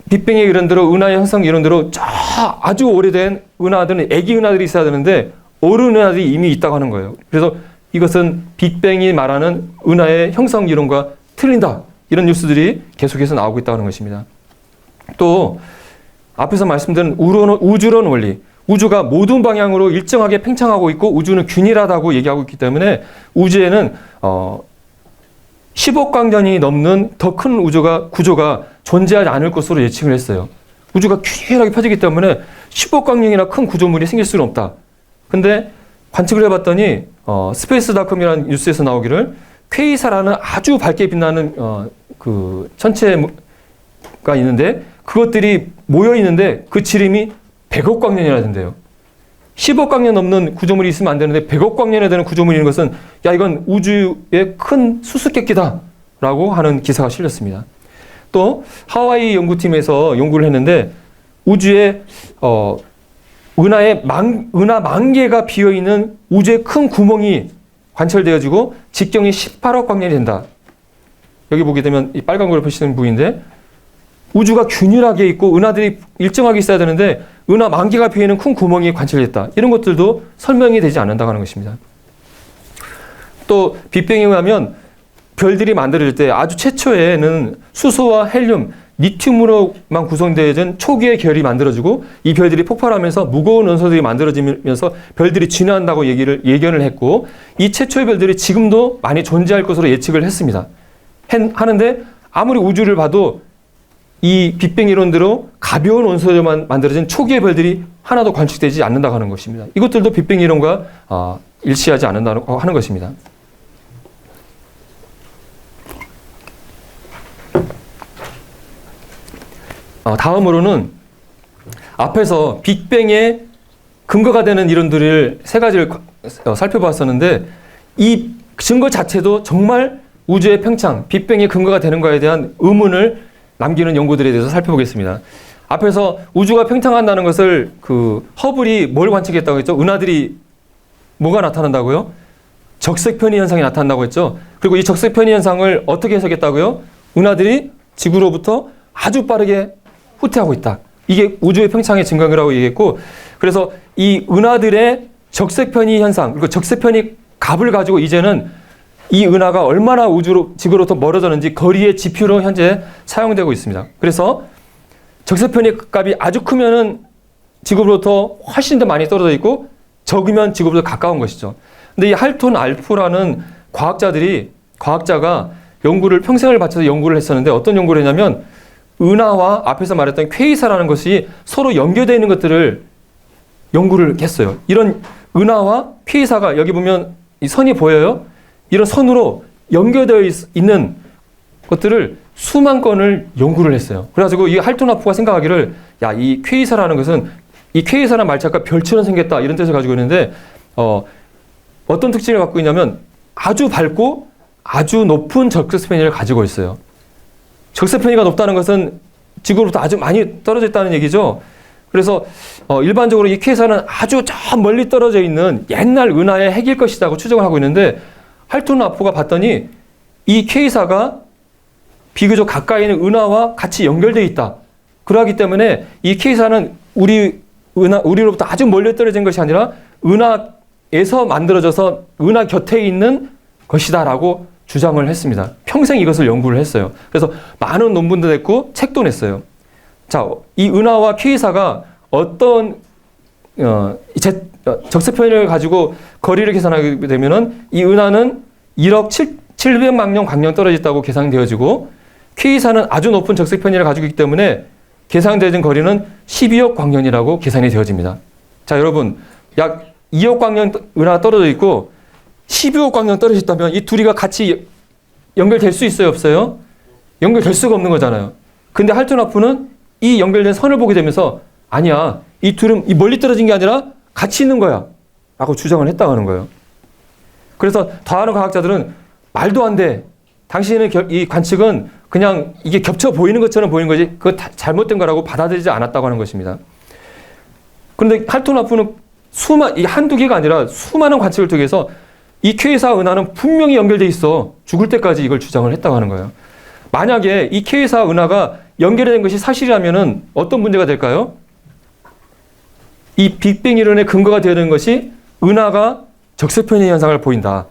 S1: 빅뱅의 이론대로 은하의 형성 이론대로 아주 오래된 은하들은 애기 은하들이 있어야 되는데 어른 은하들이 이미 있다고 하는 거예요. 그래서 이것은 빅뱅이 말하는 은하의 형성 이론과 틀린다. 이런 뉴스들이 계속해서 나오고 있다는 것입니다. 또 앞에서 말씀드린 우주론 원리, 우주가 모든 방향으로 일정하게 팽창하고 있고 우주는 균일하다고 얘기하고 있기 때문에 우주에는 10억 광년이 넘는 더 큰 구조가 존재하지 않을 것으로 예측을 했어요. 우주가 균일하게 펴지기 때문에 10억 광년이나 큰 구조물이 생길 수는 없다. 근데 관측을 해봤더니 스페이스닷컴이라는 뉴스에서 나오기를 퀘이사라는 아주 밝게 빛나는 그 천체가 있는데 그것들이 모여 있는데 그 지름이 100억 광년이나 된대요. 10억 광년 넘는 구조물이 있으면 안 되는데 100억 광년에 되는 구조물이 있는 것은 야 이건 우주의 큰 수수께끼다라고 하는 기사가 실렸습니다. 또 하와이 연구팀에서 연구를 했는데 우주에 은하 만 개가 비어 있는 우주의 큰 구멍이 관찰되어지고 직경이 18억 광년이 된다. 여기 보게 되면 이 빨간 걸로 표시된 부위인데 우주가 균일하게 있고 은하들이 일정하게 있어야 되는데 은하 만 개가 비어 있는 큰 구멍이 관찰됐다. 이런 것들도 설명이 되지 않는다고 하는 것입니다. 또 빅뱅에 의하면 별들이 만들어질 때 아주 최초에는 수소와 헬륨, 리튬으로만 구성되어진 초기의 별이 만들어지고 이 별들이 폭발하면서 무거운 원소들이 만들어지면서 별들이 진화한다고 예견을 했고 이 최초의 별들이 지금도 많이 존재할 것으로 예측을 했습니다. 하는데 아무리 우주를 봐도 이 빅뱅 이론대로 가벼운 원소로만 만들어진 초기의 별들이 하나도 관측되지 않는다고 하는 것입니다. 이것들도 빅뱅 이론과 일치하지 않는다고 하는 것입니다. 다음으로는 앞에서 빅뱅의 근거가 되는 이론들을 세 가지를 살펴봤었는데 이 증거 자체도 정말 우주의 팽창, 빅뱅의 근거가 되는가에 대한 의문을 남기는 연구들에 대해서 살펴보겠습니다. 앞에서 우주가 팽창한다는 것을 그 허블이 뭘 관측했다고 했죠? 은하들이 뭐가 나타난다고요? 적색 편의 현상이 나타난다고 했죠. 그리고 이 적색 편의 현상을 어떻게 해석했다고요? 은하들이 지구로부터 아주 빠르게 후퇴하고 있다. 이게 우주의 팽창의 증거라고 얘기했고, 그래서 이 은하들의 적색 편의 현상, 그리고 적색 편의 값을 가지고 이제는 이 은하가 얼마나 지구로부터 멀어졌는지 거리의 지표로 현재 사용되고 있습니다. 그래서 적색 편의 값이 아주 크면은 지구로부터 훨씬 더 많이 떨어져 있고, 적으면 지구로부터 가까운 것이죠. 근데 이 할톤 알프라는 과학자가 평생을 바쳐서 연구를 했었는데, 어떤 연구를 했냐면 은하와 앞에서 말했던 퀘이사라는 것이 서로 연결되어 있는 것들을 연구를 했어요. 이런 은하와 퀘이사가 여기 보면 이 선이 보여요. 이런 선으로 연결되어 있는 것들을 수만 건을 연구를 했어요. 그래가지고 이 할톤 알프가 생각하기를, 야, 이 퀘이사라는 것은, 이 퀘이사라는 말자가 별처럼 생겼다, 이런 뜻을 가지고 있는데, 어떤 특징을 갖고 있냐면 아주 밝고 아주 높은 적색 편의를 가지고 있어요. 적색 편의가 높다는 것은 지구로부터 아주 많이 떨어져 있다는 얘기죠. 그래서 일반적으로 이 퀘이사는 아주 저 멀리 떨어져 있는 옛날 은하의 핵일 것이라고 추정을 하고 있는데, 할톤 알프가 봤더니 이 퀘이사가 비교적 가까이 있는 은하와 같이 연결되어 있다. 그러기 때문에 이 퀘이사는 우리로부터 아주 멀리 떨어진 것이 아니라 은하에서 만들어져서 은하 곁에 있는 것이다라고 주장을 했습니다. 평생 이것을 연구를 했어요. 그래서 많은 논문도 냈고 책도 냈어요. 자, 이 은하와 퀘이사가 어떤 적색 편의를 가지고 거리를 계산하게 되면은 이 은하는 1억 700만 년 광년 떨어졌다고 계산되어지고, 퀘이사는 아주 높은 적색 편의를 가지고 있기 때문에 계산되어진 거리는 12억 광년이라고 계산이 되어집니다. 자, 여러분, 약 2억 광년 은하가 떨어져 있고 12억 광년 떨어져 있다면 이 둘이가 같이 연결될 수 있어요, 없어요? 연결될 수가 없는 거잖아요. 근데 할톤 알프는 이 연결된 선을 보게 되면서, 아니야, 이 둘은 이 멀리 떨어진 게 아니라 같이 있는 거야 라고 주장을 했다고 하는 거예요. 그래서 더하는 과학자들은 말도 안 돼, 당신의 이 관측은 그냥 이게 겹쳐 보이는 것처럼 보이는 거지 그거 잘못된 거라고 받아들이지 않았다고 하는 것입니다. 그런데 할톤 알프는 이 한두 개가 아니라 수많은 관측을 통해서 이 퀘이사 은하는 분명히 연결돼 있어, 죽을 때까지 이걸 주장을 했다고 하는 거예요. 만약에 이 퀘이사 은하가 연결된 것이 사실이라면은 어떤 문제가 될까요? 이 빅뱅 이론의 근거가 되는 것이 은하가 적색 편의 현상을 보인다.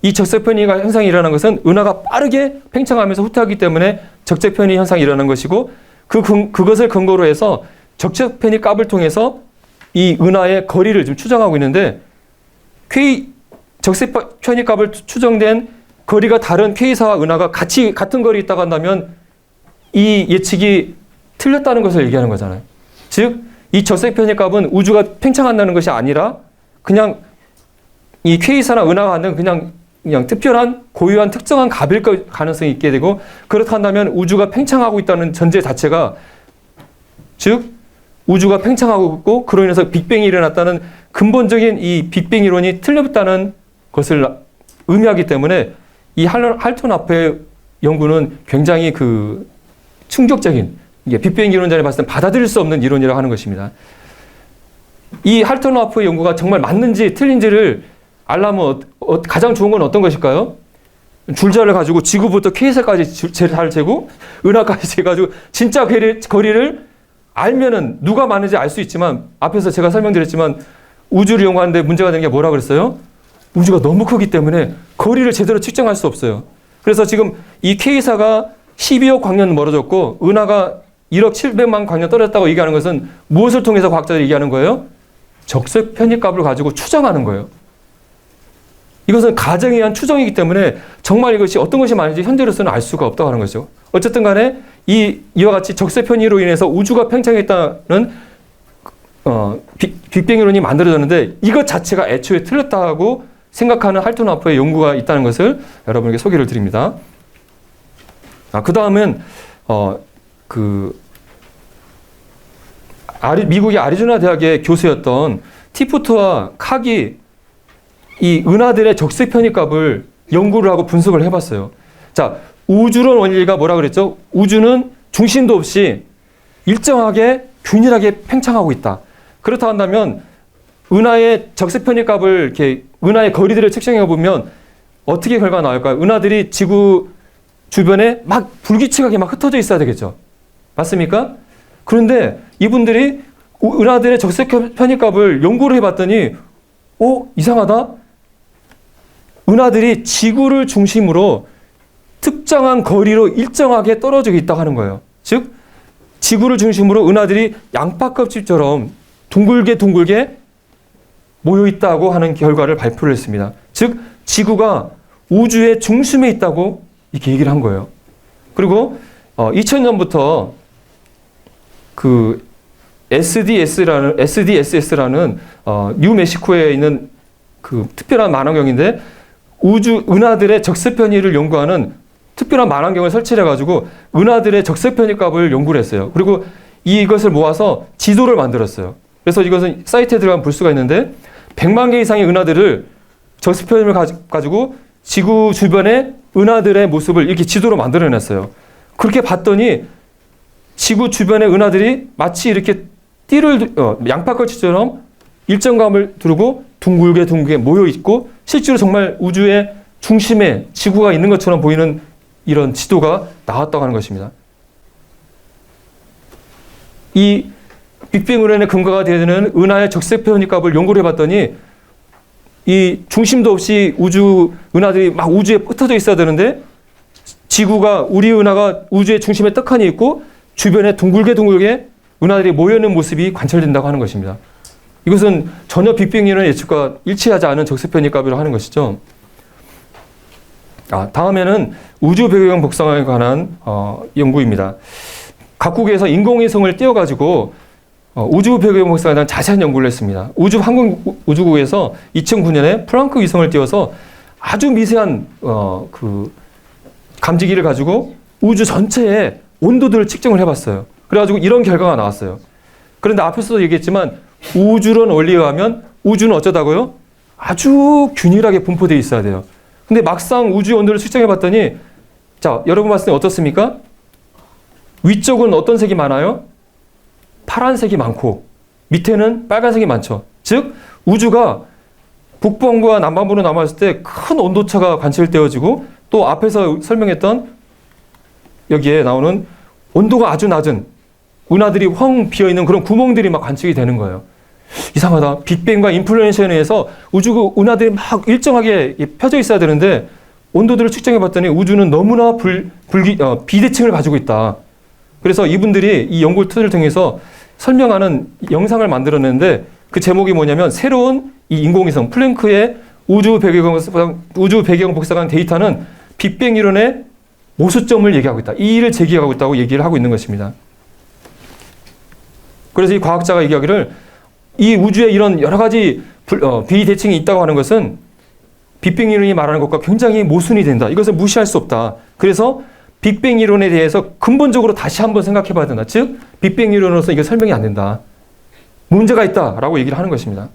S1: 이 적색 편의 현상이 일어나는 것은 은하가 빠르게 팽창하면서 후퇴하기 때문에 적색 편의 현상이 일어나는 것이고, 그것을 근거로 해서 적색 편의 값을 통해서 이 은하의 거리를 좀 추정하고 있는데, 적색 편의 값을 추정된 거리가 다른 퀘이사와 은하가 같은 거리에 있다고 한다면 이 예측이 틀렸다는 것을 얘기하는 거잖아요. 즉, 이 적색 편의 값은 우주가 팽창한다는 것이 아니라 그냥 이 퀘이사나 은하가 갖는 그냥 특별한 고유한 특정한 값일 가능성이 있게 되고, 그렇다면 우주가 팽창하고 있다는 전제 자체가, 즉 우주가 팽창하고 있고 그로 인해서 빅뱅이 일어났다는 근본적인 이 빅뱅 이론이 틀렸다는 것을 의미하기 때문에 이 할톤 알프의 연구는 굉장히 그 충격적인, 이게 빅뱅 이론자를 봤을 때 받아들일 수 없는 이론이라고 하는 것입니다. 이 할톤 알프의 연구가 정말 맞는지 틀린지를 알려면 가장 좋은 건 어떤 것일까요? 줄자를 가지고 지구부터 퀘이사까지 잘 재고 은하까지 재가지고 진짜 거리를 알면은 누가 많은지 알 수 있지만, 앞에서 제가 설명드렸지만 우주를 연구하는데 문제가 되는 게 뭐라 그랬어요? 우주가 너무 크기 때문에 거리를 제대로 측정할 수 없어요. 그래서 지금 이 퀘이사가 12억 광년 멀어졌고 은하가 1억 700만 광년 떨어졌다고 얘기하는 것은 무엇을 통해서 과학자들이 얘기하는 거예요? 적색 편의 값을 가지고 추정하는 거예요. 이것은 가정에 의한 추정이기 때문에 정말 이것이 어떤 것이 맞는지 현재로서는 알 수가 없다고 하는 거죠. 어쨌든 간에 이와 같이 적색 편의로 인해서 우주가 팽창했다는 빅뱅 이론이 만들어졌는데, 이것 자체가 애초에 틀렸다고 생각하는 할톤 알프의 연구가 있다는 것을 여러분에게 소개를 드립니다. 그 다음은 미국의 아리조나 대학의 교수였던 티프트와 칵이 이 은하들의 적색 편의 값을 연구를 하고 분석을 해봤어요. 자, 우주론 원리가 뭐라 그랬죠? 우주는 중심도 없이 일정하게 균일하게 팽창하고 있다. 그렇다 한다면 은하의 적색 편입값을 이렇게 은하의 거리들을 측정해 보면 어떻게 결과가 나올까요? 은하들이 지구 주변에 막 불규칙하게 막 흩어져 있어야 되겠죠. 맞습니까? 그런데 이분들이 은하들의 적색 편입값을 연구를 해봤더니 이상하다. 은하들이 지구를 중심으로 특정한 거리로 일정하게 떨어져 있다고 하는 거예요. 즉 지구를 중심으로 은하들이 양파껍질처럼 둥글게 모여 있다고 하는 결과를 발표를 했습니다. 즉 지구가 우주의 중심에 있다고 이렇게 얘기를 한 거예요. 그리고 2000년부터 그 SDSS라는 뉴멕시코에 있는 그 특별한 만원경인데 은하들의 적색 편입을 연구하는 특별한 만원경을 설치해 가지고 은하들의 적색 편입값을 연구를 했어요. 그리고 이것을 모아서 지도를 만들었어요. 그래서 이것은 사이트에 들어가면 볼 수가 있는데 100만 개 이상의 은하들을 적색 편입을 가지고 지구 주변의 은하들의 모습을 이렇게 지도로 만들어냈어요. 그렇게 봤더니 지구 주변의 은하들이 마치 이렇게 양파껍질처럼 일정감을 두르고 둥글게 모여 있고 실제로 정말 우주의 중심에 지구가 있는 것처럼 보이는 이런 지도가 나왔다고 하는 것입니다. 이 빅뱅 이론의 근거가 되는 은하의 적색 편입값을 연구를 해봤더니 이 중심도 없이 은하들이 막 우주에 흩어져 있어야 되는데 우리 은하가 우주의 중심에 떡하니 있고 주변에 둥글게 은하들이 모여있는 모습이 관찰된다고 하는 것입니다. 이것은 전혀 빅뱅 이론의 예측과 일치하지 않은 적색 편입값이라고 하는 것이죠. 다음에는 우주 배경 복상에 관한 연구입니다. 각국에서 인공위성을 띄워가지고 우주 배경 복상에 대한 자세한 연구를 했습니다. 우주국에서 2009년에 플랑크 위성을 띄워서 아주 미세한 그 감지기를 가지고 우주 전체의 온도들을 측정을 해봤어요. 그래가지고 이런 결과가 나왔어요. 그런데 앞에서도 얘기했지만 우주론 원리에 의하면 우주는 어쩌다고요? 아주 균일하게 분포되어 있어야 돼요. 근데 막상 우주 온도를 측정해 봤더니 자, 여러분 봤을 때 어떻습니까? 위쪽은 어떤 색이 많아요? 파란색이 많고 밑에는 빨간색이 많죠. 즉 우주가 북반구와 남반구로 남았을 때 큰 온도차가 관찰되어지고 또 앞에서 설명했던 여기에 나오는 온도가 아주 낮은 은하들이 텅 비어있는 그런 구멍들이 막 관측이 되는 거예요. 이상하다. 빅뱅과 인플루엔서에 의해서 은하들이 막 일정하게 펴져 있어야 되는데 온도들을 측정해 봤더니 우주는 너무나 비대칭을 가지고 있다. 그래서 이분들이 이 연구 툴을 통해서 설명하는 영상을 만들어냈는데 그 제목이 뭐냐면 새로운 이 인공위성 플랭크의 우주 배경 복사관 데이터는 빅뱅 이론의 모수점을 얘기하고 있다. 이 일을 제기하고 있다고 얘기를 하고 있는 것입니다. 그래서 이 과학자가 얘기하기를 이 우주에 이런 여러 가지 비대칭이 있다고 하는 것은 빅뱅 이론이 말하는 것과 굉장히 모순이 된다. 이것을 무시할 수 없다. 그래서 빅뱅 이론에 대해서 근본적으로 다시 한번 생각해 봐야 된다. 즉 빅뱅 이론으로서 이게 설명이 안 된다. 문제가 있다라고 얘기를 하는 것입니다.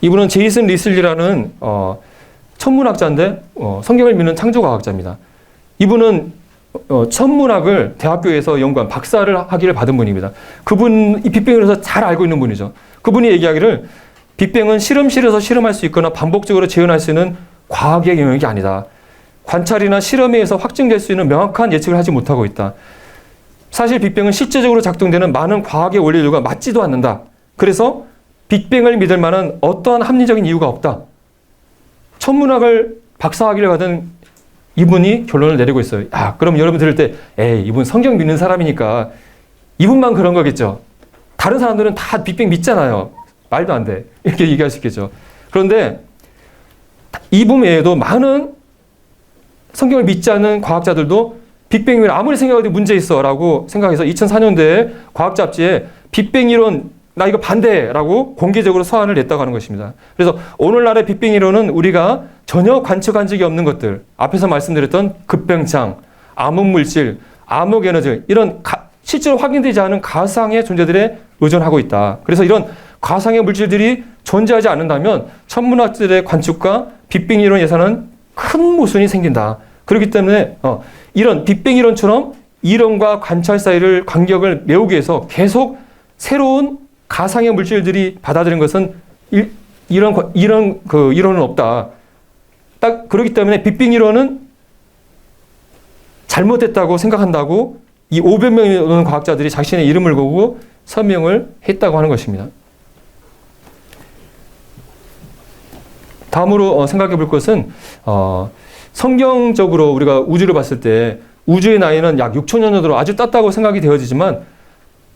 S1: 이분은 제이슨 리슬리라는 천문학자인데 성경을 믿는 창조과학자입니다. 이분은 천문학을 대학교에서 연구한 박사를 학위를 받은 분입니다. 이 빅뱅에 대해서 잘 알고 있는 분이죠. 그분이 얘기하기를 빅뱅은 실험실에서 실험할 수 있거나 반복적으로 재현할 수 있는 과학의 영역이 아니다. 관찰이나 실험에 의해서 확증될 수 있는 명확한 예측을 하지 못하고 있다. 사실 빅뱅은 실제적으로 작동되는 많은 과학의 원리들과 맞지도 않는다. 그래서 빅뱅을 믿을 만한 어떠한 합리적인 이유가 없다. 천문학을 박사학위를 받은 이분이 결론을 내리고 있어요. 그럼 여러분 들을 때 이분 성경 믿는 사람이니까 이분만 그런 거겠죠. 다른 사람들은 다 빅뱅 믿잖아요. 말도 안 돼. 이렇게 얘기할 수 있겠죠. 그런데 이분 외에도 많은 성경을 믿지 않는 과학자들도 빅뱅 이론 아무리 생각해도 문제 있어 라고 생각해서 2004년도에 과학 잡지에 빅뱅 이론 나 이거 반대라고 공개적으로 서한을 냈다고 하는 것입니다. 그래서 오늘날의 빅뱅 이론은 우리가 전혀 관측한 적이 없는 것들, 앞에서 말씀드렸던 급병창, 암흑물질, 암흑에너지 이런 실제로 확인되지 않은 가상의 존재들에 의존하고 있다. 그래서 이런 가상의 물질들이 존재하지 않는다면 천문학들의 관측과 빅뱅 이론 예상은 큰 모순이 생긴다. 그렇기 때문에 이런 빅뱅 이론처럼 이론과 관찰 사이를 간격을 메우기 위해서 계속 새로운 가상의 물질들이 받아들인 것은 이런 그 이론은 없다. 딱 그렇기 때문에 빅뱅 이론은 잘못됐다고 생각한다고 이 500명이 넘는 과학자들이 자신의 이름을 걸고 서명을 했다고 하는 것입니다. 다음으로 생각해 볼 것은 성경적으로 우리가 우주를 봤을 때 우주의 나이는 약 6천 년 정도로 아주 낮다고 생각이 되어지지만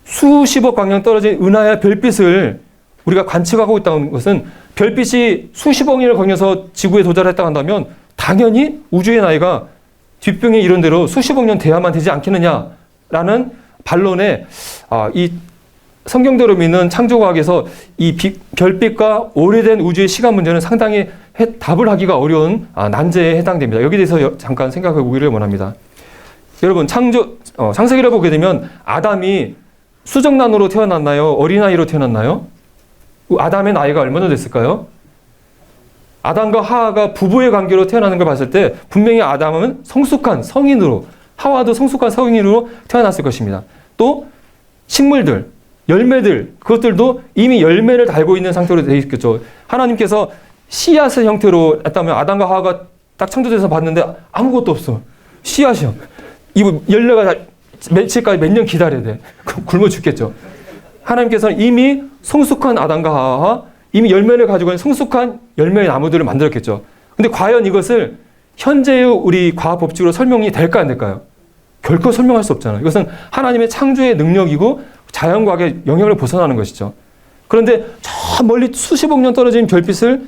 S1: 수십억 광년 떨어진 은하의 별빛을 우리가 관측하고 있다는 것은 별빛이 수십억 년을 거쳐서 지구에 도달했다고 한다면 당연히 우주의 나이가 뒷병의 이론대로 수십억 년 돼야만 되지 않겠느냐라는 반론에 이 성경대로 믿는 창조과학에서 이 별빛과 오래된 우주의 시간 문제는 상당히 답을 하기가 어려운 난제에 해당됩니다. 여기에 대해서 잠깐 생각해 보기를 원합니다. 여러분 창세기를 보게 되면 아담이 수정란으로 태어났나요? 어린아이로 태어났나요? 아담의 나이가 얼마나 됐을까요? 아담과 하와가 부부의 관계로 태어나는 걸 봤을 때 분명히 아담은 성숙한 성인으로, 하와도 성숙한 성인으로 태어났을 것입니다. 또 식물들, 열매들, 그것들도 이미 열매를 달고 있는 상태로 되어 있겠죠. 하나님께서 씨앗의 형태로 했다면 아담과 하와가 딱 창조돼서 봤는데 아무것도 없어. 씨앗이요. 이거 열매가 며칠까지 몇 년 기다려야 돼. 굶어 죽겠죠. 하나님께서는 이미 성숙한 아담과 하와와 이미 열매를 가지고 있는 성숙한 열매의 나무들을 만들었겠죠. 근데 과연 이것을 현재의 우리 과학 법칙으로 설명이 될까 안 될까요? 결코 설명할 수 없잖아요. 이것은 하나님의 창조의 능력이고 자연과학의 영역을 벗어나는 것이죠. 그런데 저 멀리 수십억 년 떨어진 별빛을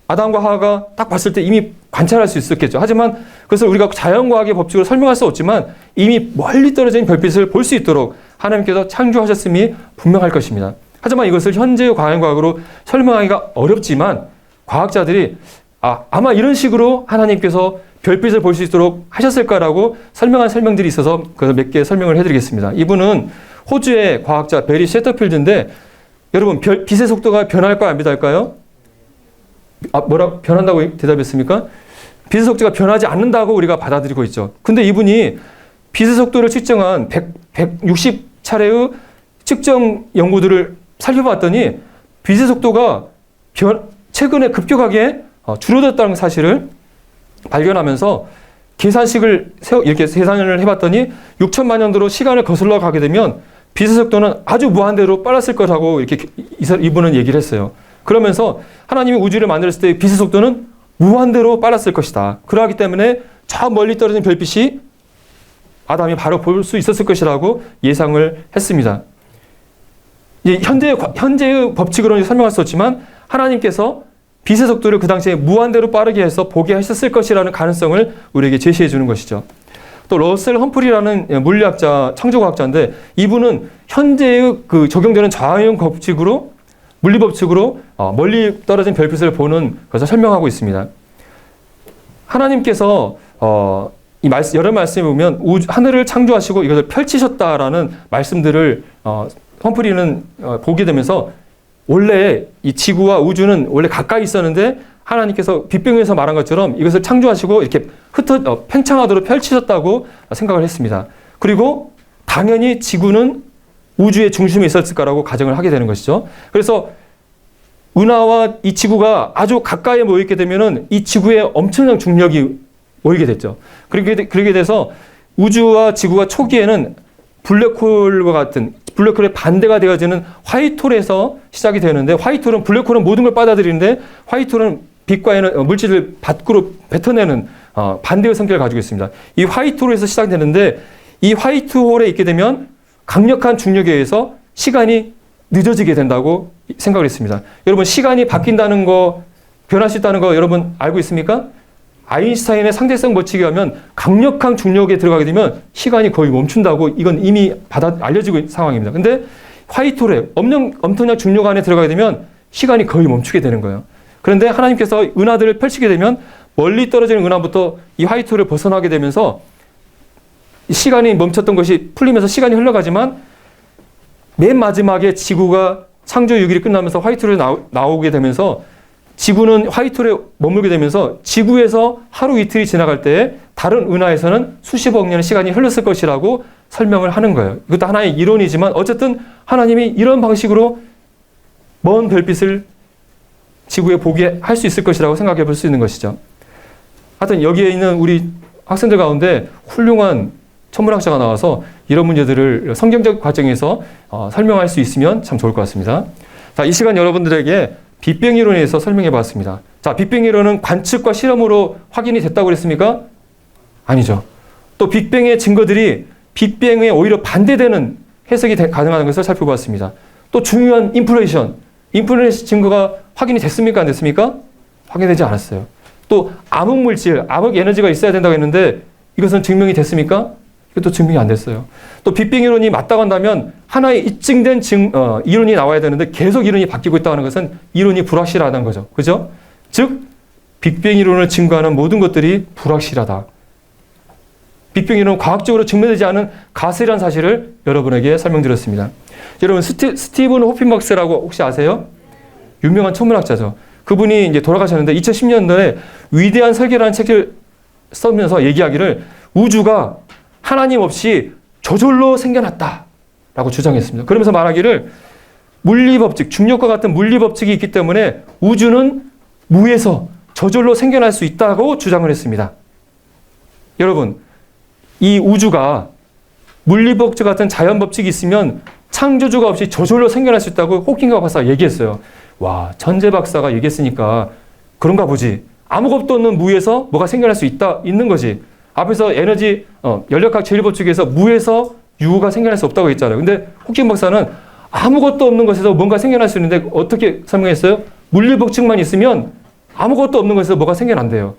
S1: 아담과 하와가 딱 봤을 때 이미 관찰할 수 있었겠죠. 하지만 그것을 우리가 자연과학의 법칙으로 설명할 수 없지만 이미 멀리 떨어진 별빛을 볼 수 있도록 하나님께서 창조하셨음이 분명할 것입니다. 하지만 이것을 현재의 자연과학으로 설명하기가 어렵지만 과학자들이 아마 이런 식으로 하나님께서 별빛을 볼 수 있도록 하셨을까라고 설명한 설명들이 있어서 그래서 몇 개 설명을 해드리겠습니다. 이분은 호주의 과학자 베리 셰터필드인데 여러분 빛의 속도가 변할까요? 안 변할까요? 변한다고 대답했습니까? 빛의 속도가 변하지 않는다고 우리가 받아들이고 있죠. 근데 이분이 빛의 속도를 측정한 160차례의 측정 연구들을 살펴봤더니 빛의 속도가 최근에 급격하게 줄어들었다는 사실을 발견하면서 계산식을 이렇게 계산을 해봤더니 6천만 년도로 시간을 거슬러 가게 되면 빛의 속도는 아주 무한대로 빨랐을 거라고 이렇게 이분은 얘기를 했어요. 그러면서 하나님이 우주를 만들었을 때 빛의 속도는 무한대로 빨랐을 것이다. 그러하기 때문에 저 멀리 떨어진 별빛이 아담이 바로 볼 수 있었을 것이라고 예상을 했습니다. 현재의 법칙으로는 설명할 수 없지만 하나님께서 빛의 속도를 그 당시에 무한대로 빠르게 해서 보게 하셨을 것이라는 가능성을 우리에게 제시해 주는 것이죠. 또 러셀 험프리라는 물리학자, 창조과학자인데 이분은 현재의 그 적용되는 자연 법칙으로 물리 법칙으로 멀리 떨어진 별빛을 보는 것을 설명하고 있습니다. 하나님께서 여러 말씀에 보면 하늘을 창조하시고 이것을 펼치셨다라는 말씀들을 험프리는 보게 되면서 원래 이 지구와 우주는 원래 가까이 있었는데 하나님께서 빅뱅에서 말한 것처럼 이것을 창조하시고 이렇게 팽창하도록 펼치셨다고 생각을 했습니다. 그리고 당연히 지구는 우주의 중심에 있었을 거라고 가정을 하게 되는 것이죠. 그래서 은하와 이 지구가 아주 가까이 모이게 되면은 이 지구에 엄청난 중력이 모이게 됐죠. 그렇게 돼서 우주와 지구가 초기에는 블랙홀과 같은 블랙홀의 반대가 되어지는 화이트홀에서 시작이 되는데 화이트홀은 블랙홀은 모든 걸 빨아들이는데 화이트홀은 빛과 물질을 밖으로 뱉어내는 반대의 성격을 가지고 있습니다. 이 화이트홀에서 시작되는데 이 화이트홀에 있게 되면 강력한 중력에 의해서 시간이 늦어지게 된다고 생각을 했습니다. 여러분 시간이 바뀐다는 거, 변할 수 있다는 거 여러분 알고 있습니까? 아인슈타인의 상대성 법칙에 의하면 강력한 중력에 들어가게 되면 시간이 거의 멈춘다고 이건 이미 알려지고 있는 상황입니다. 근데 화이트홀에 엄청난 중력 안에 들어가게 되면 시간이 거의 멈추게 되는 거예요. 그런데 하나님께서 은하들을 펼치게 되면 멀리 떨어지는 은하부터 이 화이트홀을 벗어나게 되면서 시간이 멈췄던 것이 풀리면서 시간이 흘러가지만 맨 마지막에 지구가 창조 6일이 끝나면서 화이트홀에 나오게 되면서 지구는 화이트홀에 머물게 되면서 지구에서 하루 이틀이 지나갈 때 다른 은하에서는 수십억 년의 시간이 흘렀을 것이라고 설명을 하는 거예요. 이것도 하나의 이론이지만 어쨌든 하나님이 이런 방식으로 먼 별빛을 지구에 보게 할 수 있을 것이라고 생각해 볼 수 있는 것이죠. 하여튼 여기에 있는 우리 학생들 가운데 훌륭한 천문학자가 나와서 이런 문제들을 성경적 과정에서 설명할 수 있으면 참 좋을 것 같습니다. 자, 이 시간 여러분들에게 빅뱅 이론에 대해서 설명해 봤습니다. 자, 빅뱅 이론은 관측과 실험으로 확인이 됐다고 그랬습니까? 아니죠. 또 빅뱅의 증거들이 빅뱅에 오히려 반대되는 해석이 가능한 것을 살펴보았습니다. 또 중요한 인플레이션 증거가 확인이 됐습니까? 안 됐습니까? 확인되지 않았어요. 또 암흑물질, 암흑 에너지가 있어야 된다고 했는데 이것은 증명이 됐습니까? 이것도 증명이 안 됐어요. 또 빅뱅 이론이 맞다고 한다면 하나의 입증된 이론이 나와야 되는데 계속 이론이 바뀌고 있다는 것은 이론이 불확실하다는 거죠. 그죠? 즉 빅뱅 이론을 증거하는 모든 것들이 불확실하다. 빅뱅 이론은 과학적으로 증명되지 않은 가설이라는 사실을 여러분에게 설명드렸습니다. 여러분 스티븐 호핑박스라고 혹시 아세요? 유명한 천문학자죠. 그분이 이제 돌아가셨는데 2010년도에 위대한 설계라는 책을 쓰면서 얘기하기를 우주가 하나님 없이 저절로 생겨났다라고 주장했습니다. 그러면서 말하기를 물리법칙, 중력과 같은 물리법칙이 있기 때문에 우주는 무에서 저절로 생겨날 수 있다고 주장을 했습니다. 여러분, 이 우주가 물리법칙 같은 자연법칙이 있으면 창조주가 없이 저절로 생겨날 수 있다고 호킹가 박사가 얘기했어요. 와, 천재 박사가 얘기했으니까 그런가 보지. 아무것도 없는 무에서 뭐가 생겨날 수 있는 거지. 앞에서 연력학 제1법칙에서 무에서 유가 생겨날 수 없다고 했잖아요. 근데 호킹 박사는 아무것도 없는 것에서 뭔가 생겨날 수 있는데 어떻게 설명했어요? 물리법칙만 있으면 아무것도 없는 것에서 뭐가 생겨난대요.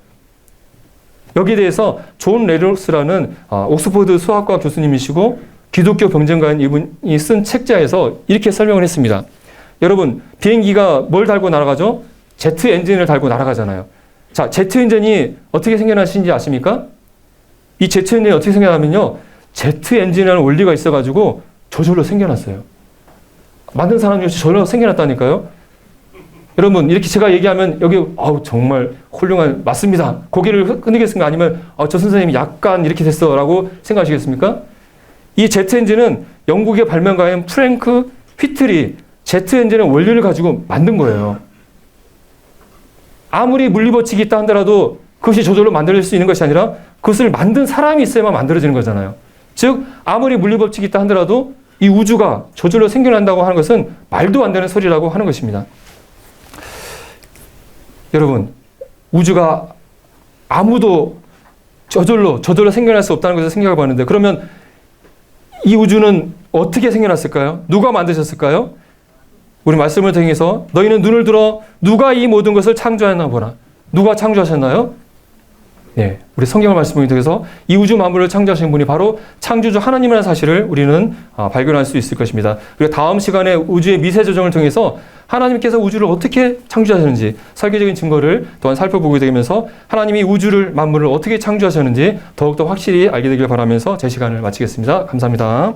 S1: 여기에 대해서 존 레노스라는 옥스퍼드 수학과 교수님이시고 기독교 병정가인 이분이 쓴 책자에서 이렇게 설명을 했습니다. 여러분, 비행기가 뭘 달고 날아가죠? 제트 엔진을 달고 날아가잖아요. 자, 제트 엔진이 어떻게 생겨나신지 아십니까? 이 제트 엔진이 어떻게 생겨나면요, 제트 엔진이라는 원리가 있어가지고 저절로 생겨났어요. 만든 사람이 저절로 생겨났다니까요. 여러분, 이렇게 제가 얘기하면 여기 정말 훌륭한, 맞습니다. 고개를 끄덕이겠습니까? 아니면 저 선생님이 약간 이렇게 됐어라고 생각하시겠습니까? 이 제트 엔진은 영국의 발명가인 프랭크 휘틀이 제트 엔진의 원리를 가지고 만든 거예요. 아무리 물리법칙이 있다 하더라도 그것이 저절로 만들어질 수 있는 것이 아니라 그것을 만든 사람이 있어야만 만들어지는 거잖아요. 즉 아무리 물리법칙이 있다 하더라도 이 우주가 저절로 생겨난다고 하는 것은 말도 안 되는 소리라고 하는 것입니다. 여러분, 우주가 아무도 저절로 생겨날 수 없다는 것을 생각해 봤는데 그러면 이 우주는 어떻게 생겨났을까요? 누가 만드셨을까요? 우리 말씀을 통해서 너희는 눈을 들어 누가 이 모든 것을 창조하였나 보라. 누가 창조하셨나요? 네, 우리 성경을 말씀을 통해서 이 우주 만물을 창조하신 분이 바로 창조주 하나님이라는 사실을 우리는 발견할 수 있을 것입니다. 그리고 다음 시간에 우주의 미세 조정을 통해서 하나님께서 우주를 어떻게 창조하셨는지 설계적인 증거를 또한 살펴보게 되면서 하나님이 우주를 만물을 어떻게 창조하셨는지 더욱더 확실히 알게 되길 바라면서 제 시간을 마치겠습니다. 감사합니다.